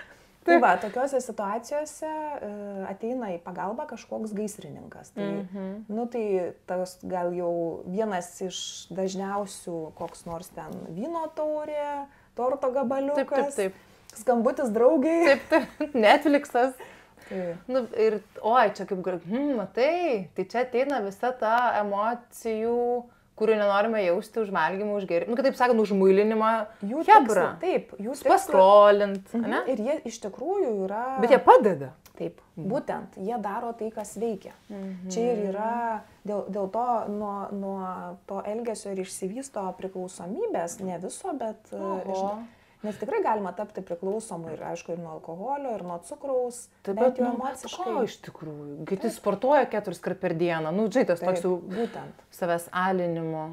Tai tokiuose situacijose ateina į pagalbą kažkoks gaisrininkas. Tai tas gal jau vienas iš dažniausių koks nors ten vyno taurė, torto gabaliukas, skambutis draugiai. Netflixas. Ir, čia kaip, matai, tai čia ateina visa ta emocijų, kurių nenorime jausti, užmalgimą, užgėrimą, kitaip sakant, užmuilinimą. Jų hebra. Taip, jų paskrolint. Ir jie iš tikrųjų yra... Bet jie padeda. Taip, būtent, jie daro tai, kas veikia. Čia ir yra, dėl to nuo to elgesio ir išsivysto priklausomybės, ne viso, bet nes tikrai galima tapti priklausomu ir, aišku, ir nuo alkoholio, ir nuo cukraus, bet jau emociškai. Iš tikrųjų, kai sportuoja 4 kart per dieną, tas toks jau savęs alinimo.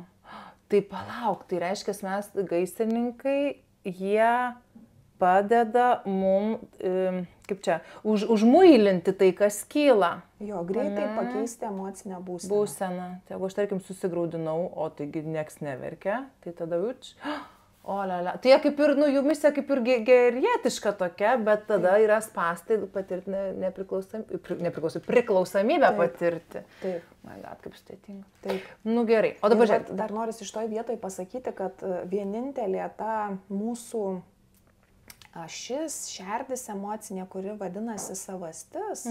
Tai palauk, tai reiškia, mes gaisrininkai, jie padeda mum, užmuilinti tai, kas kyla. Jo, greitai pakeisti emocinę būseną. Tai jeigu aš, tarkim, susigraudinau, o taigi nieks neverkia, tai tada Tai jie kaip ir, jų misija kaip ir gerietiška tokia, bet tada yra spastai patirti priklausomybę patirti. Taip. Kaip sudėtinga. Taip. Gerai. O dabar žiūrėk. Dar noriu iš toj vietoj pasakyti, kad vienintelė ta mūsų ašis, šerdis emocinė, kuri vadinasi savastis,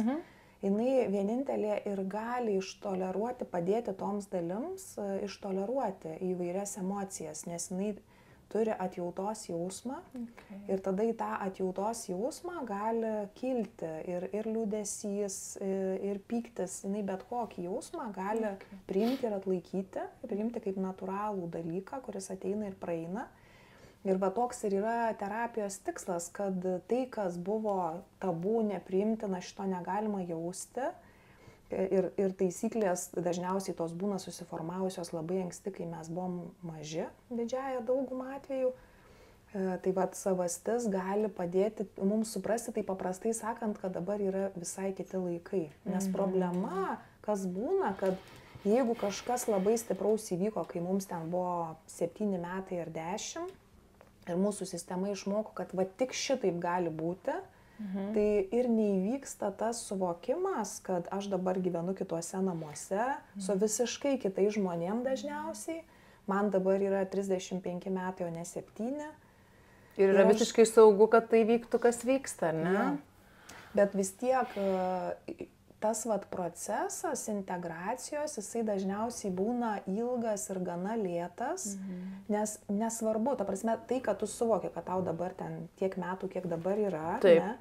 jinai vienintelė ir gali ištoleruoti, padėti toms dalims ištoleruoti įvairias emocijas, nes jinai turi atjautos jausmą ir tada į tą atjautos jausmą gali kilti ir liūdesys, ir pyktis, jinai bet kokį jausmą gali priimti ir atlaikyti, priimti kaip natūralų dalyką, kuris ateina ir praeina. Ir toks ir yra terapijos tikslas, kad tai, kas buvo tabu, nepriimtina, šito negalima jausti. Ir taisyklės dažniausiai tos būna susiformavusios labai anksti, kai mes buvom maži, didžiąją daugumą atvejų. Tai savastis gali padėti mums suprasti, tai paprastai sakant, kad dabar yra visai kiti laikai. Nes problema, kas būna, kad jeigu kažkas labai stipraus įvyko, kai mums ten buvo 7 metai ar 10, ir mūsų sistema išmoko, kad tik šitaip gali būti, tai ir neįvyksta tas suvokimas, kad aš dabar gyvenu kituose namuose, su visiškai kitais žmonėm dažniausiai, man dabar yra 35 metai, o ne 7. Ir yra visiškai saugu, kad tai vyktų, kas vyksta, ar ne? Ja. Bet vis tiek tas procesas integracijos, jisai dažniausiai būna ilgas ir gana lėtas, nes nesvarbu, ta prasme, tai, kad tu suvoki, kad tau dabar ten tiek metų, kiek dabar yra, ne,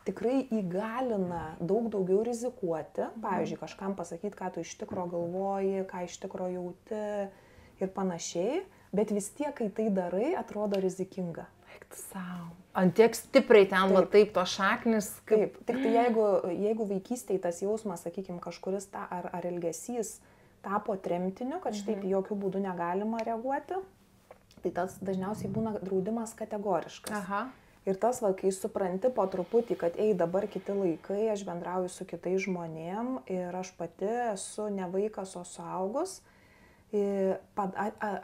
tikrai įgalina daug daugiau rizikuoti, pavyzdžiui, kažkam pasakyti, ką tu iš tikro galvoji, ką iš tikro jauti ir panašiai, bet vis tiek, kai tai darai, atrodo rizikinga. Ant tiek stipriai ten, taip, to šaknis. Taip, tik tai jeigu vaikystėje tas jausmas, sakykime, kažkuris ar elgesys tapo tremtiniu, kad šitaip jokių būdų negalima reaguoti, tai tas dažniausiai būna draudimas kategoriškas. Aha. Ir tas, kai supranti po truputį, kad dabar kiti laikai, aš bendrauju su kitais žmonėm ir aš pati esu ne vaikas, o suaugus,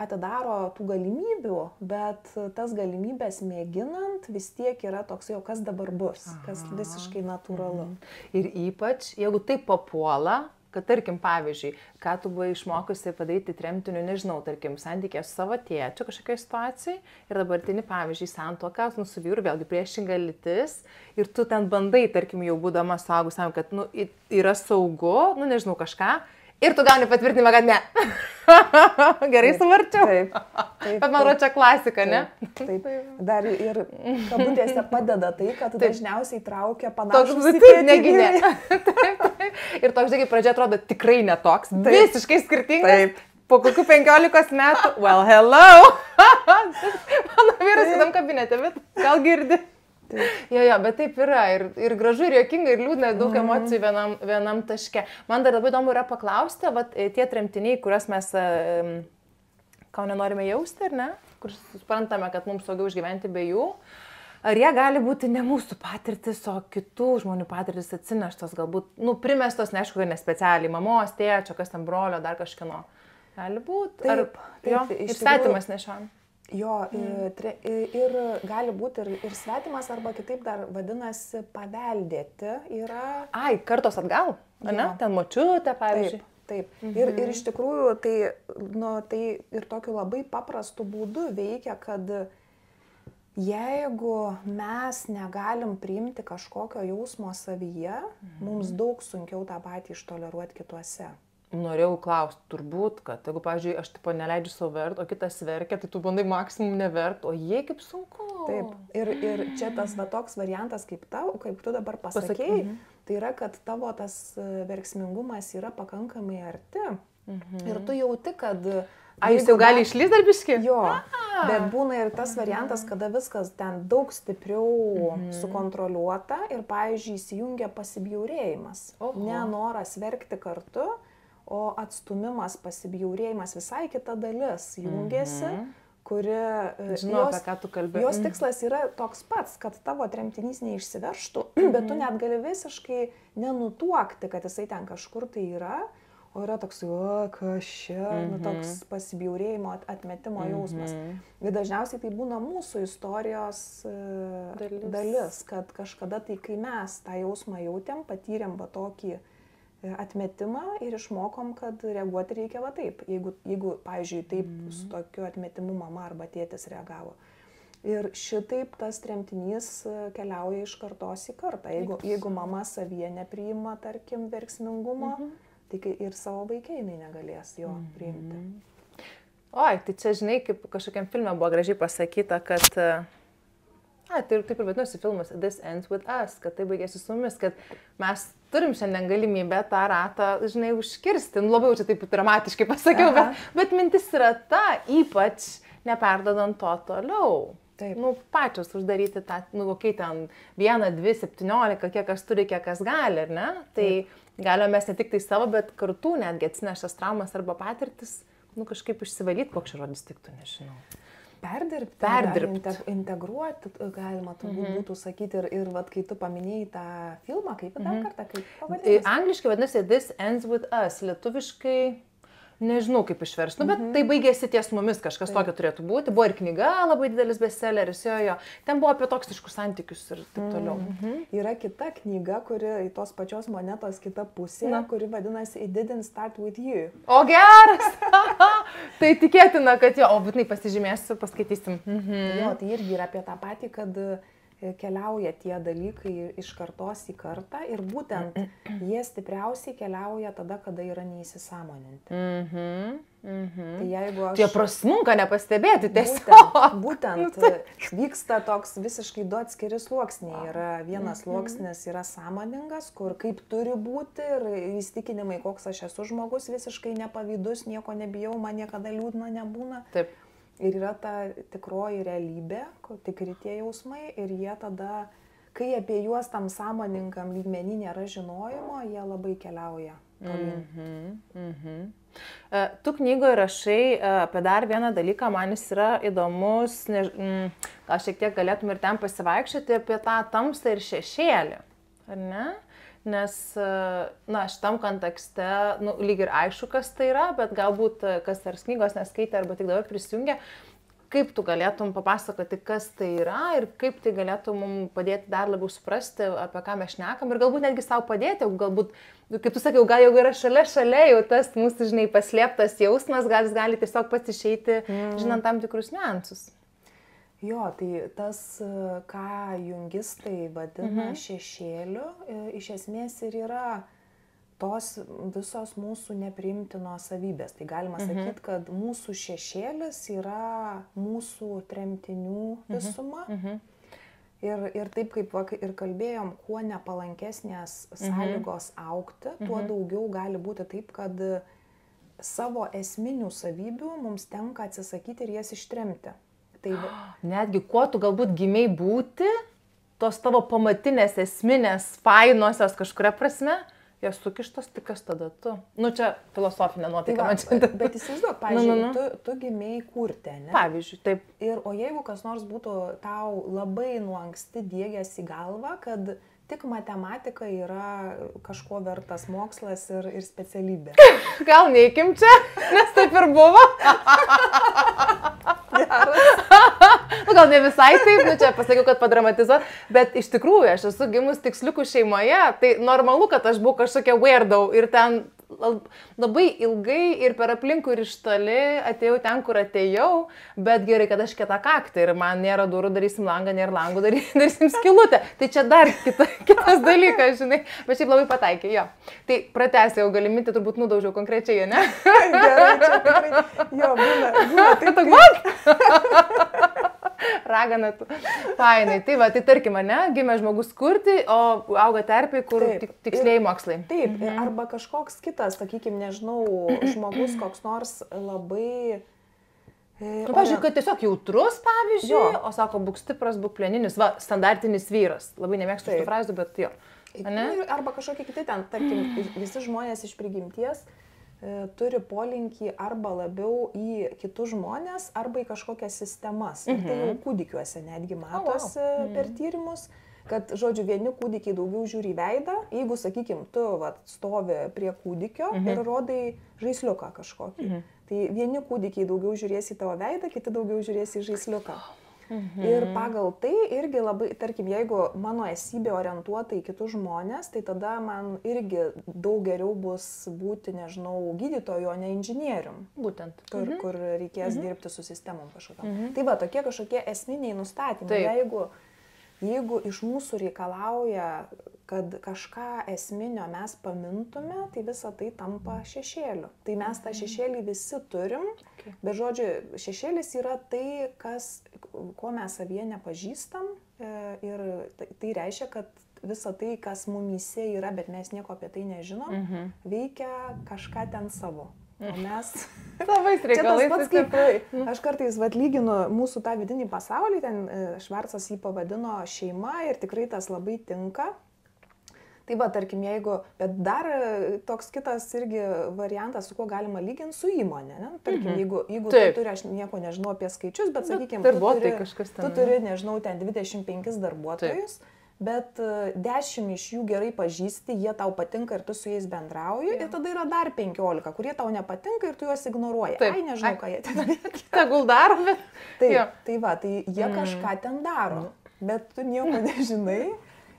atidaro tų galimybių, bet tas galimybės mėginant vis tiek yra toks jau, kas dabar bus, kas visiškai natūralu. Ir ypač, jeigu taip papuola, kad tarkim, pavyzdžiui, ką tu buvai išmokusi padaryti tremtiniu, nežinau, tarkim, santykė su savo tėčiu kažkokiai situacijai ir dabartinį, pavyzdžiui, santuoką su vyru, vėlgi priešinga lytis ir tu ten bandai, tarkim, jau būdama suaugusiam, kad yra saugu, nežinau, kažką. Ir tu gauni patvirtinimą, kad ne. Gerai suvarčiau. Taip. Bet man atrodo, čia klasika, ne? Taip. Dar ir kabutėse padeda tai, kad dažniausiai traukia panašus į tėtį. Negi ne. Ir toks, žinai, pradžia atrodo tikrai netoks. Visiškai skirtingas. Taip. Po kokių 15 metų, well, hello. Mano vyras kitam kabinete, bet gal girdi. Jo, bet taip yra ir gražu, ir juokinga, ir liūdna, daug emocijų vienam taške. Man dar labai įdomu yra paklausti, tie tremtiniai, kuriuos mes ką nenorime jausti, ar ne, kur suprantame, kad mums saugiau išgyventi be jų, ar jie gali būti ne mūsų patirtis, o kitų žmonių patirtis atsineštos, galbūt, primestos, neaišku, nespecialiai, mamos, tėčio, kas ten brolio, dar kažkieno. Gali būti. Taip, ir svetimas nešiojam. Jo, ir gali būti ir svetimas, arba kitaip dar vadinasi paveldėti yra... Ai, kartos atgal, ne? Ten močiutė, pavyzdžiui. Taip. Ir iš tikrųjų tai ir tokiu labai paprastu būdu veikia, kad jeigu mes negalim priimti kažkokio jausmo savyje, mums daug sunkiau tą patį ištoleruoti kituose. Norėjau klausti, turbūt, kad jeigu, pavyzdžiui, aš tipo neleidžiu savo verti, o kitas verkia, tai tu bandai maksimum nevert, o jie kaip sunku. Taip, ir čia tas toks variantas, kaip tu dabar pasakėjai, tai yra, kad tavo tas verksmingumas yra pakankamai arti. Ir tu jauti, kad... Jis jau gali išlįsti dar biškį? Jo, bet būna ir tas variantas, kada viskas ten daug stipriau sukontroliuota ir, pavyzdžiui, įsijungia pasibjaurėjimas. Nenoras verkti kartu, o atstumimas, pasibjaurėjimas visai kita dalis jungiasi, kuri... Žinau, apie ką tu kalbėjai. Jos tikslas yra toks pats, kad tavo tremtinys neišsiverštų, bet tu net gali visiškai nenutuokti, kad jisai ten kažkur tai yra, o yra toks, kas čia, toks pasibjaurėjimo, atmetimo jausmas. Ir dažniausiai tai būna mūsų istorijos dalis, kad kažkada tai, kai mes tą jausmą jautėm, patyrėm tokį atmetimą ir išmokom, kad reaguoti reikia taip. Jeigu, pavyzdžiui, taip su tokiu atmetimu mama arba tėtis reagavo. Ir šitaip tas tremtinys keliauja iš kartos į kartą. Jeigu mama savyje nepriima, tarkim, verksmingumo, tai ir savo vaikai jinai negalės jo priimti. Oi, tai čia, žinai, kaip kažkokiam filme buvo gražiai pasakyta, kad... taip ir vadinosi filmas This Ends With Us, kad tai baigėsi su mumis, kad mes turim šiandien galimybę tą ratą, žinai, užkirsti. Labai čia taip dramatiškai pasakiau, bet mintis yra ta, ypač neperdodant to toliau. Taip. Pačios uždaryti tą, kokie ten 1, 2, 17, kiek kas turi, kiek kas gali, ar ne? Tai galime mes ne tik tai savo, bet kartu netgi atsineštas traumas arba patirtis, kažkaip išsivalyti, koks žodis tiktų, nežinau. Perdirbti. Integruoti galima turbūt būtų sakyti. Ir kai tu paminėjai tą filmą, kaip dar kartą, kaip pavadinasi? Angliškai vadinasi This Ends With Us, lietuviškai Nežinau, kaip išversti, bet tai baigėsi ties mumis, kažkas tokio turėtų būti. Buvo ir knyga, labai didelis bestselleris, jo. Ten buvo apie toksiškus santykius ir taip toliau. Yra kita knyga, kuri į tos pačios monetos kita pusė, kuri vadinasi It Didn't Start With You. O geras! Tai tikėtina, kad jo, o būtinai pasižymėsiu, paskaitysim. Jo, tai irgi yra apie tą patį, kad keliauja tie dalykai iš kartos į kartą ir būtent jie stipriausiai keliauja tada, kada yra neįsisąmoninti. Tai jeigu aš... Tie prasmunka nepastebėti tiesiog. Būtent vyksta toks visiškai du atskiri sluoksniai. Yra vienas sluoksnis yra sąmoningas, kur kaip turi būti ir įsitikinimai, koks aš esu žmogus, visiškai nepavydus, nieko nebijau, man niekada liūdna nebūna. Taip. Ir yra ta tikroji realybė, tikri tie jausmai ir jie tada, kai apie juos tam sąmoningam lygmenį nėra žinojimo, jie labai keliauja tolyn. Tu knygoje rašai apie dar vieną dalyką, man jis yra įdomus, gal šiek tiek galėtum ir ten pasivaikščioti apie tą tamsą ir šešėlį, ar ne? Nes, šitam kontekste, lyg ir aišku, kas tai yra, bet galbūt kas ar knygos neskaitė arba tik dabar prisijungia, kaip tu galėtum papasakoti, kas tai yra ir kaip tai galėtų mums padėti dar labiau suprasti, apie ką mes šnekam ir galbūt netgi savo padėti, galbūt, kaip tu sakiau, gal jau yra šalia jau tas mūsų, žinai, paslėptas jausmas, gal jis gali tiesiog pats išeiti, žinant tam tikrus niuansus. Jo, tai tas, ką jungistai vadina šešėliu, iš esmės ir yra tos visos mūsų nepriimtinos savybės. Tai galima sakyti, kad mūsų šešėlis yra mūsų tremtinių visuma. Ir taip kaip ir kalbėjom, kuo nepalankesnės sąlygos augti, tuo daugiau gali būti taip, kad savo esminių savybių mums tenka atsisakyti ir jas ištremti. Netgi kuo tu galbūt gimiai būti, tos tavo pamatinės, esminės, fainosios kažkuria prasme, jos sukištos, tik kas tada tu. Čia filosofinė nuotaika. Bet įsivaizduok, pavyzdžiui, tu gimiai kurti, ne? Pavyzdžiui, taip. O jeigu kas nors būtų tau labai nuo anksti diegęs į galvą, kad tik matematika yra kažko vertas mokslas ir specialybė. Gal neikim čia, nes taip ir buvo. Gal ne visai taip, čia pasakiau, kad padramatizuot, bet iš tikrųjų aš esu gimus tiksliukų šeimoje, tai normalu, kad aš buvau kažkokia weirdo ir ten labai ilgai ir per aplinkų ir iš toli atėjau ten, kur atėjau, bet gerai, kad aš kietą kaktą ir man nėra durų, darysim langą, nėra langų, darysim skylutę. Tai čia dar kitas dalykas, žinai, bet šiaip labai pataikė, jo. Tai pratęsiu, jau gali mintį, turbūt nudaužiau konkrečiai, ne? Gerai, čia tikrai, jo, būna taip. Ragana tu. Fainai. Tai va, tai tarkim, ne, gimė žmogus kurti, o auga terpė, kur tikslieji mokslai. Taip, arba kažkoks kitas, sakykime, nežinau, žmogus koks nors labai... Pavyzdžiui, kad tiesiog jautrus, pavyzdžiui, o sako, būk stipras, būk pleninis, va, standartinis vyras. Labai nemėgstu šitų frazių, bet jo. Arba kažkokie kiti ten, tarkim, visi žmonės iš prigimties turi polinkį arba labiau į kitus žmonės, arba į kažkokias sistemas. Ir tai jau kūdikiuose netgi matosi per tyrimus, kad, žodžiu, vieni kūdikiai daugiau žiūri į veidą, jeigu, sakykime, tu stovi prie kūdikio ir rodai žaisliuką kažkokį. Tai vieni kūdikiai daugiau žiūrės į tavo veidą, kiti daugiau žiūrės į žaisliuką. Ir pagal tai irgi labai, tarkim, jeigu mano esybė orientuota į kitus žmonės, tai tada man irgi daug geriau bus būti, nežinau, gydytoju, o ne inžinierium. Būtent. Kur reikės dirbti su sistemom kažkokiam. Tai va, tokie kažkokie esminiai nustatymai. Jeigu iš mūsų reikalauja, kad kažką esminio mes pamintume, tai visa tai tampa šešėliu. Tai mes tą šešėlį visi turim, bet žodžiu, šešėlis yra tai, ko mes savyje nepažįstam ir tai reiškia, kad visa tai, kas mumyse yra, bet mes nieko apie tai nežinom, veikia kažką ten savo. O mes... Savais reikalais. Čia tas pats kaip, aš kartais lyginu mūsų tą vidinį pasaulį, ten Švarcas jį pavadino šeima ir tikrai tas labai tinka. Tai va, tarkim, bet dar toks kitas irgi variantas, su kuo galima lyginti, su įmonė. Ne? Tarkim, jeigu tu turi, aš nieko nežinau apie skaičius, bet sakykime, tu turi, nežinau, ten 25 darbuotojus, bet 10 iš jų gerai pažįsti, jie tau patinka ir tu su jais bendrauji, ir tada yra dar 15, kurie tau nepatinka ir tu juos ignoruoji. Ai, nežinau, ką jie ten veikia. Tegul daro, bet... Taip, tai va, tai jie kažką ten daro, bet tu nieko nežinai.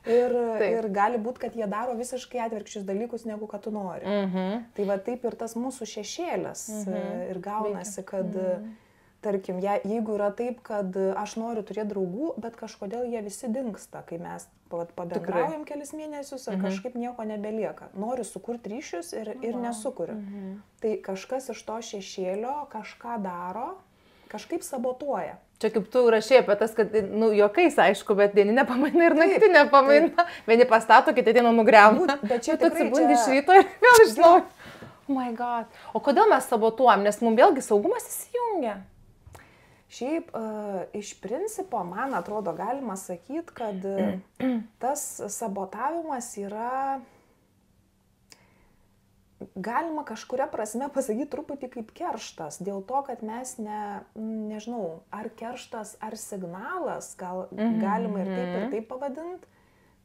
Ir gali būti, kad jie daro visiškai atvirkščius dalykus, negu kad tu nori. Tai va taip ir tas mūsų šešėlis ir gaunasi, kad, tarkim, jeigu yra taip, kad aš noriu turėti draugų, bet kažkodėl jie visi dingsta, kai mes pabendraujam kelis mėnesius ir kažkaip nieko nebelieka. Noriu sukurti ryšius ir nesukuriu. Tai kažkas iš to šešėlio kažką daro, kažkaip sabotuoja. Čia kaip tu rašai apie tas, kad, juokais, aišku, bet dieninė pamaina ir naktinė pamaina. Vieni pastato, kiti ateina nugriauna. Bet čia tu atsibundi iš ryto ir vėl iš naujo. Oh my God. O kodėl mes sabotuojam? Nes mums vėlgi saugumas įsijungia. Šiaip, iš principo, man atrodo, galima sakyti, kad tas sabotavimas yra... Galima kažkuria prasme pasakyti truputį kaip kerštas, dėl to, kad mes nežinau, ar kerštas, ar signalas, galima ir taip pavadinti,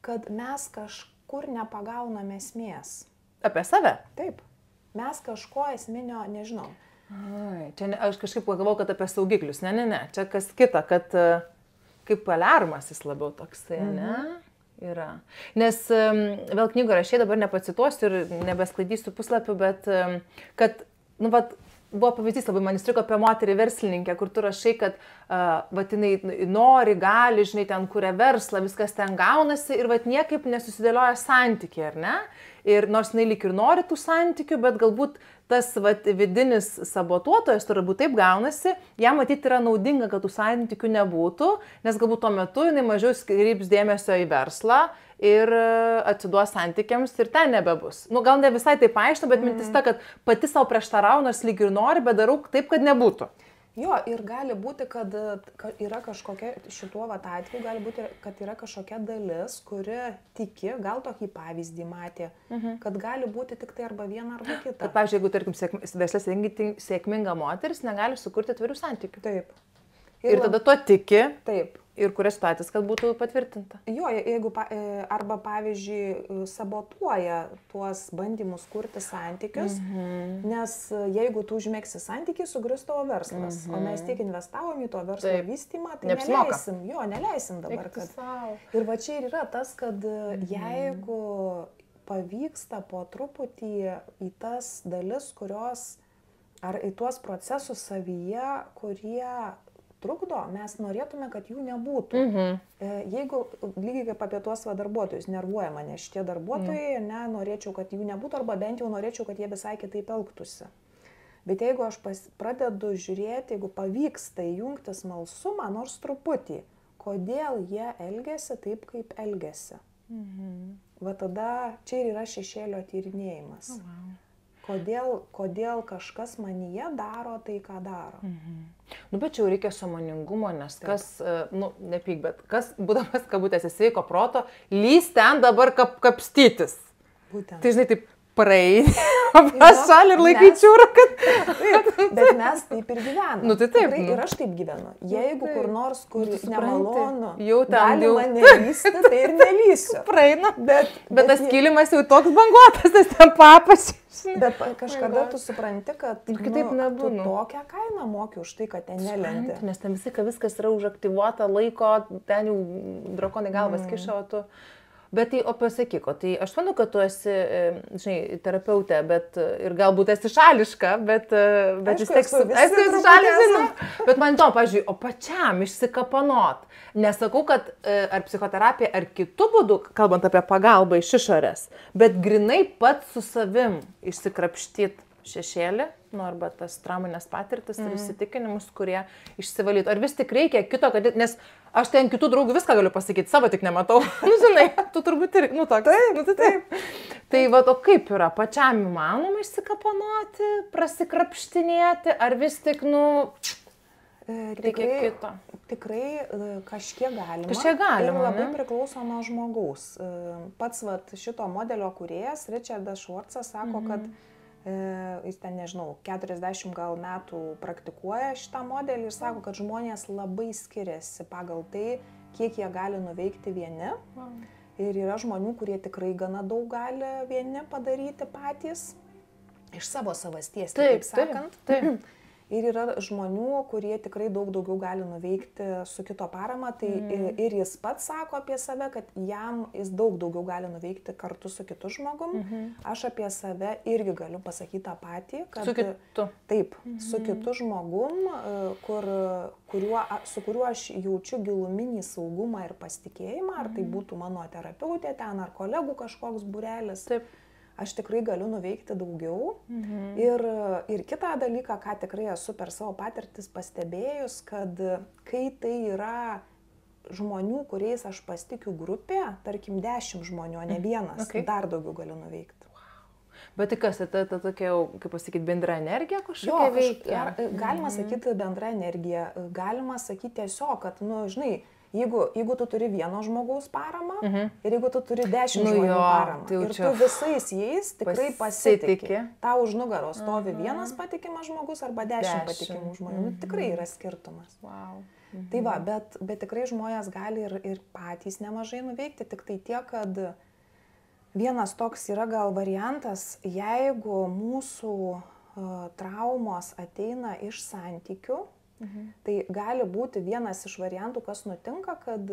kad mes kažkur nepagaunam esmės. Apie save? Taip. Mes kažko esminio nežinau. Čia aš kažkaip pagalvojau, kad apie saugiklius. Ne. Čia kas kita, kad kaip aliarmas jis labiau toksai, ne? Yra. Nes vėl knygą rašė, dabar nepacituosiu ir nebesklaidysiu puslapių, bet kad, buvo pavyzdys labai man įstrigo apie moterį verslininkę, kur tu rašai, kad jinai nori, gali, žinai, ten kuria verslą, viskas ten gaunasi ir niekaip nesusidėlioja santykiai, ar ne? Ir nors jinai lyg ir nori tų santykių, bet galbūt tas vidinis sabotuotojas, turbūt taip gaunasi, jam matyti yra naudinga, kad tų santykių nebūtų, nes galbūt tuo metu jinai mažiau skreips dėmesio į verslą ir atsiduos santykiams ir ten nebebus. Gal ne visai taip aišku, bet mintis ta, kad pati savo prieštarauju, nors lyg ir nori, bet darau taip, kad nebūtų. Jo, ir gali būti, kad yra kažkokia, šituo atveju gali būti, kad yra kažkokia dalis, kuri tiki, gal tokį pavyzdį matė, kad gali būti tik tai arba viena arba kita. Kad, pavyzdžiui, jeigu, tarkim, verslas sėkminga moteris, negali sukurti tvarių santykių. Taip. Ir tada tuo tiki. Taip. Ir kurias situacijas, kad būtų patvirtinta. Jo, jeigu arba, pavyzdžiui, sabotuoja tuos bandymus kurti santykius, nes jeigu tu užmėgsi santykiai, sugrius tavo verslas, o mes tiek investavom į to verslo vystymą, tai neleisim dabar. Ir va čia ir yra tas, kad jeigu pavyksta po truputį į tas dalis, kurios, ar į tuos procesus savyje, kurie trukdo, mes norėtume, kad jų nebūtų. Jeigu lygiai kaip apie tuos darbuotojus nervuoja mane šitie darbuotojai, norėčiau, kad jų nebūtų, arba bent jau norėčiau, kad jie visai kitaip elgtųsi. Bet jeigu aš pradedu žiūrėti, jeigu pavyksta įjungti smalsumą, nors truputį, kodėl jie elgiasi taip, kaip elgiasi. Va tada čia ir yra šešėlio tyrinėjimas. Kodėl kažkas manyje daro tai, ką daro. Bet čia jau reikia sąmoningumo, nes kas, nepyk, bet kas, būdamas kabutėse sveiko proto, lys ten dabar kapstytis. Būtent. Tai žinai, taip praeini, šalį ir laikai čiūrą, kad... Bet mes taip ir gyvenam. Tai taip. Ir aš taip gyvenu. Jeigu kur nors, kur nemalonu, galima nelysti, tai ir nelysiu. Praeina. Bet tas kilimas jau toks banguotas, tas ten papas. Bet kažkada tu supranti, kad kitaip nebūna. Tu tokią kainą moki už tai, kad ten nelendi. Nes ten viskas yra užaktyvuota, laiko, ten jau drakonai galvas kiša, o tu... Bet tai, o pasakyk, tai aš manau, kad tu esi, žinai, terapeutė, bet ir galbūt esi šališka, bet vis tiek esi šališka. Bet man įdomu, pavyzdžiui, o pačiam išsikapanot. Nesakau, kad ar psichoterapija, ar kitų būdų, kalbant apie pagalbą iš išorės, bet grinai pats su savim išsikrapštyt šešėlį, arba tas trauminės patirtis ir įsitikinimus, kurie išsivalytų. Ar vis tik reikia kito, nes aš ten kitų draugų viską galiu pasakyti, savo tik nematau. Žinai, tu turbūt ir, toks. Taip. Tai va, o kaip yra, pačiam įmanoma išsikapanoti, prasikrapštinėti, ar vis tik, reikia kito? Tikrai kažkiek galima. Ir labai priklauso nuo žmogaus. Pats šito modelio kūrėjas, Richardas Schwartzas, sako, kad jis ten, nežinau, 40 gal metų praktikuoja šitą modelį ir sako, kad žmonės labai skiriasi pagal tai, kiek jie gali nuveikti vieni. Ir yra žmonių, kurie tikrai gana daug gali vieni padaryti patys, iš savo savasties, taip sakant. Taip. Ir yra žmonių, kurie tikrai daug daugiau gali nuveikti su kito parama, tai ir jis pats sako apie save, kad jis daug daugiau gali nuveikti kartu su kitu žmogum. Aš apie save irgi galiu pasakyti tą patį, kad su kitu. Taip, su kitu žmogum, su kuriuo aš jaučiu giluminį saugumą ir pasitikėjimą, ar tai būtų mano terapeutė ten, ar kolegų kažkoks būrelis. Taip. Aš tikrai galiu nuveikti daugiau. Ir kitą dalyką, ką tikrai esu per savo patirtis pastebėjus, kad kai tai yra žmonių, kuriais aš pasitikiu grupė, tarkim 10 žmonių, o ne vienas, dar daugiau galiu nuveikti. Bet tai kas, tai tokia, kaip pasakyti, bendra energija kažkokia veikia? Galima sakyti bendra energija, galima sakyti tiesiog, kad, žinai, Jeigu tu turi vieno žmogaus paramą ir jeigu tu turi 10 žmonių paramą ir tu visais jais tikrai pasitiki, tau už nugaros stovi vienas patikimas žmogus arba 10 patikimų žmonių, tikrai yra skirtumas. Wow. Tai va, bet tikrai žmonės gali ir patys nemažai nuveikti, tik tai tiek, kad vienas toks yra gal variantas, jeigu mūsų traumos ateina iš santykių, tai gali būti vienas iš variantų, kas nutinka, kad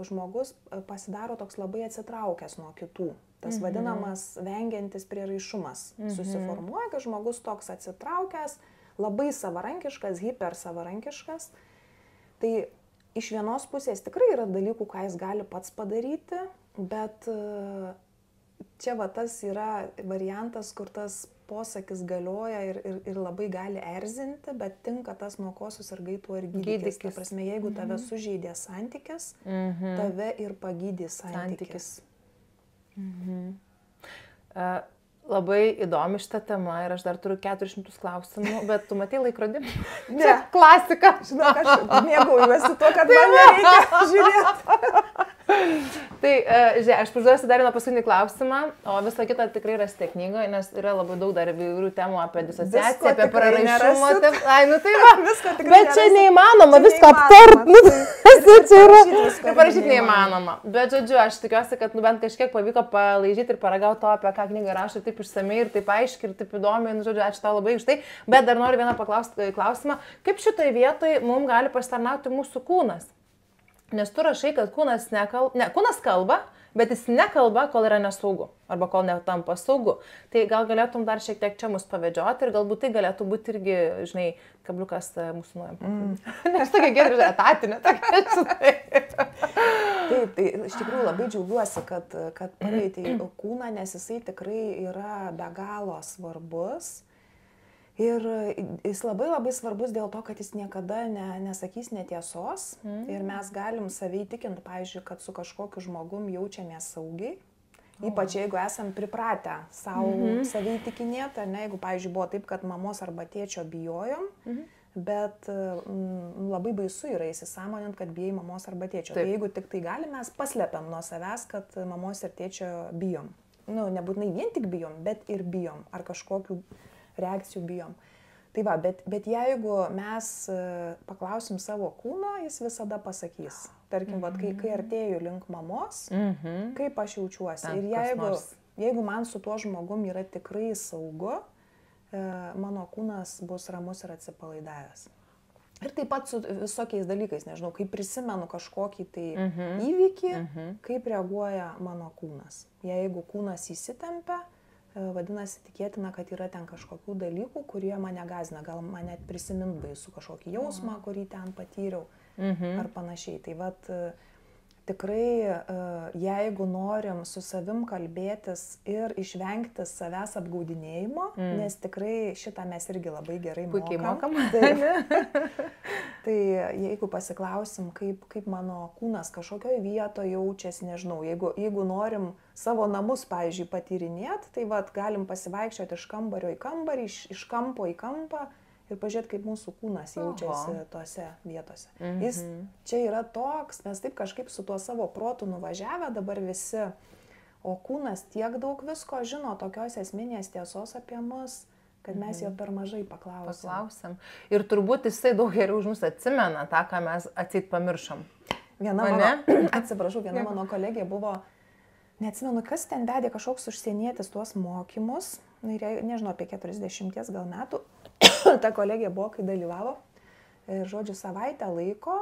žmogus pasidaro toks labai atsitraukęs nuo kitų. Tas vadinamas vengiantis prieraišumas susiformuoja, kad žmogus toks atsitraukęs, labai savarankiškas, hipersavarankiškas. Tai iš vienos pusės tikrai yra dalykų, ką jis gali pats padaryti, bet čia va tas yra variantas, kur tas posakis galioja ir labai gali erzinti, bet tinka tas, nuo ko susirgai, tuo ir gydykis. Tai prasme, jeigu tave sužeidė santykis, tave ir pagydys santykis. Labai įdomi šita tema ir aš dar turiu 400 klausimų, bet tu matai laikrodį? Ne. Klasika. Žinok, aš mėgaujuosi tuo, kad man nereikia žiūrėti. Tai, žiūrėk, aš užduosiu dar vieną paskutinį klausimą, o visą kitą tikrai rasite knygoje, nes yra labai daug dar įvairių temų apie disociaciją, apie prieraišumą. Ai, tai va. Bet čia neįmanoma visko aptart. Parašyti neįmanoma. Bet, žodžiu, aš tikiuosi, kad bent kažkiek pavyko palaižyti ir paragauti to, apie ką knyga rašo, taip išsamei ir taip aiškiai ir taip įdomiai. Žodžiu, ačiū tau labai už tai. Bet dar noriu vieną paklausti klausimą. Kaip šitoje vietoje mums gali pasitarnauti mūsų kūnas? Nes tu rašai, kad kūnas kūnas kalba, bet jis nekalba, kol yra nesaugu, arba kol netampa saugu. Tai gal galėtum dar šiek tiek čia mus pavedžioti ir galbūt tai galėtų būti irgi, žinai, kabliukas mūsų nuojam. Nes tokia gerai etatinė, tokia, žinai. Taip, tai iš tikrųjų labai džiaugiuosi, kad palietei kūną, nes jisai tikrai yra be galo svarbus. Ir jis labai labai svarbus dėl to, kad jis niekada nesakys netiesos. Ir mes galim save įtikinti, pavyzdžiui, kad su kažkokiu žmogum jaučiamės saugiai. Ypač jeigu esam pripratę save įtikinėti, ne, jeigu, pavyzdžiui, buvo taip, kad mamos arba tėčio bijojom, bet labai baisu yra įsisąmonint, kad bijai mamos arba tėčio. Tai jeigu tik tai galim, mes paslepiam nuo savęs, kad mamos ir tėčio bijom. Nebūtinai vien tik bijom, bet ir bijom. Ar kažkokių reakcijų bijom. Tai va, bet jeigu mes paklausim savo kūno, jis visada pasakys. Tarkim, kai artėju link mamos, kaip aš jaučiuosi. Ir jeigu man su tuo žmogum yra tikrai saugu, mano kūnas bus ramus ir atsipalaidavęs. Ir taip pat su visokiais dalykais, nežinau, kai prisimenu kažkokį tai įvykį, kaip reaguoja mano kūnas. Jeigu kūnas įsitempia, vadinasi, tikėtina, kad yra ten kažkokių dalykų, kurie mane gąsdina. Gal mane prisimint baisu kažkokį jausmą, kurį ten patyriau ar panašiai. Tai vat tikrai, jeigu norim su savim kalbėtis ir išvengti savęs apgaudinėjimo, nes tikrai šitą mes irgi labai gerai mokam. Tai jeigu pasiklausim, kaip mano kūnas kažkokioje vietoje jaučiasi, nežinau, jeigu norim savo namus, pavyzdžiui, patyrinėti, tai vat galim pasivaikščioti iš kambario į kambarį, iš kampo į kampą ir pažiūrėti, kaip mūsų kūnas jaučiasi tose vietose. Jis čia yra toks, mes taip kažkaip su tuo savo protu nuvažiavę dabar visi, o kūnas tiek daug visko žino, tokios esminės tiesos apie mus, kad mes jo per mažai paklausim. Ir turbūt jisai daug geriau už mus atsimena tą, ką mes atseit pamiršom. viena mano kolegė buvo, neatsimenu, kas ten vedė, kažkoks užsienietis tuos mokymus, nežinau, apie 40 gal metų, ta kolegė buvo, kai dalyvavo, ir žodžiu, savaitę laiko,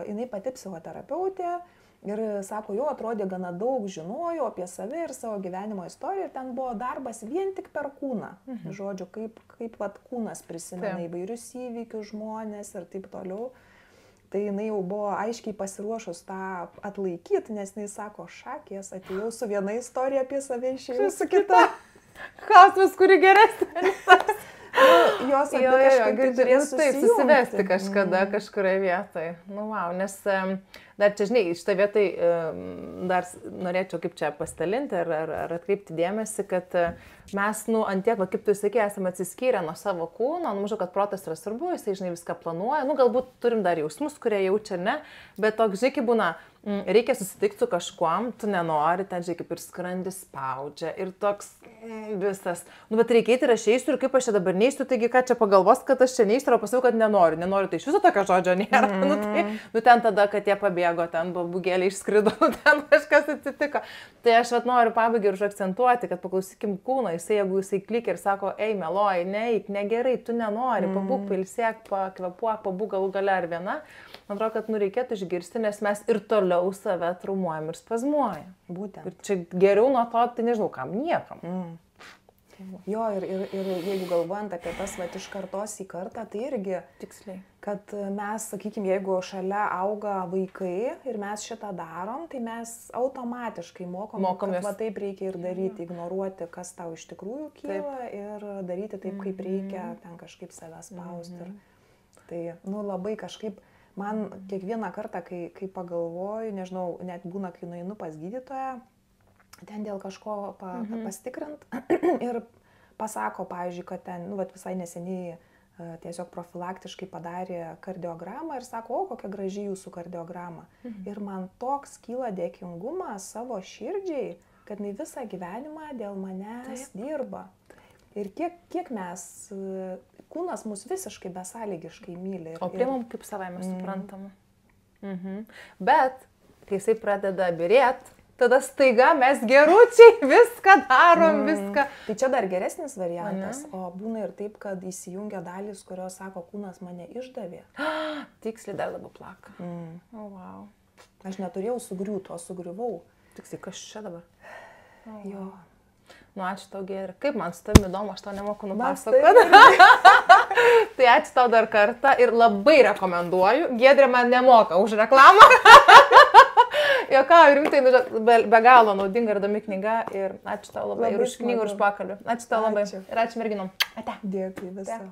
jinai pati psichoterapeutė, ir sako, jo atrodė gana daug žinojo apie save ir savo gyvenimo istoriją ir ten buvo darbas vien tik per kūną. Žodžiu, kaip vat kūnas prisimena įvairius įvykius žmonės ir taip toliau. Tai jinai jau buvo aiškiai pasiruošus tą atlaikyti, nes jinai sako, šakės, atėjau su viena istorija apie save, išėjau su kita. Klausimas, kuri geresnė. Jos kažkaip turės susivesti kažkada, kažkurioje vietoje. Nu, wow, nes dar čia, žinai, šitą vietoj dar norėčiau kaip čia pasidalinti ar atkreipti dėmesį, kad mes, ant tiek, kaip tu sakei, esame atsiskyrę nuo savo kūno, mažu, kad protas yra svarbu, jisai, žinai, viską planuoja, galbūt turim dar jausmus, kurie jaučia, ne, bet toks, žinai, kaip būna, reikia susitikti su kažkuom, tu nenori, ten, žinai, kaip ir skrandis spaudžia ir toks visas, bet reikia ir aš eisiu ir kaip aš čia dabar neįsiu, taigi ką čia pagalvos, kad aš čia neįsiu, o pasakiau, kad nenoriu, tai iš viso tokio žodžio nėra, ten tada, kad jie pabėgo, ten babugėlė išskrido, ten kažkas atsitiko. Tai aš noriu pabaigai ir užakcentuoti, kad paklausykim kūno, jeigu jisai klykia ir sako, ei, meloji, neik, negerai, tu nenori, pabūk, pailsėk, pakvepuok, pabūk galų gale ar viena. Man atrodo, kad reikėtų išgirsti, nes mes ir toliau save traumuojam ir spazmuojam. Būtent. Ir čia geriau nuo to, tai nežinau, kam, niekam. Jo, ir jeigu galvojant apie tas iš kartos į kartą, tai irgi tiksliai, kad mes, sakykime, jeigu šalia auga vaikai ir mes šitą darom, tai mes automatiškai mokomės, kad taip reikia ir daryti, ignoruoti, kas tau iš tikrųjų kyla ir daryti taip, kaip reikia, ten kažkaip save spausti. Tai, labai kažkaip, man kiekvieną kartą, kai pagalvoju, nežinau, net būna, kai nueinu pas gydytoją, ten dėl kažko pastikrint ir pasako, pavyzdžiui, kad ten, visai neseniai tiesiog profilaktiškai padarė kardiogramą ir sako, o kokia graži jūsų kardiograma. Ir man toks kyla dėkingumas savo širdžiai, kad jinai visą gyvenimą dėl manęs dirba. Ir kiek mes, kūnas mus visiškai besąlygiškai myli. O priimam kaip savaime suprantama. Bet, kai jisai pradeda birėt, tada staiga mes geručiai viską darom, viską. Tai čia dar geresnis variantas, o būna ir taip, kad įsijungia dalys, kurios sako, kūnas mane išdavė. Tiksliai dar labiau plaka. Wow. Aš neturėjau sugriūti, o sugriuvau. Tiksliai, kas čia dabar? Jo. Ačiū tau, Giedrė. Kaip man su tavimi įdomu, aš tau nemoku nupasakoti. Tai ačiū tau dar kartą ir labai rekomenduoju. Giedrė man nemoka už reklamą. Jokau, rimtai, be galo naudinga ir įdomi knyga ir ačiū tau labai ir už knygą, ir už pokalbį. Ačiū tau labai. Ir ačiū merginom. Ate. Dėkui visą.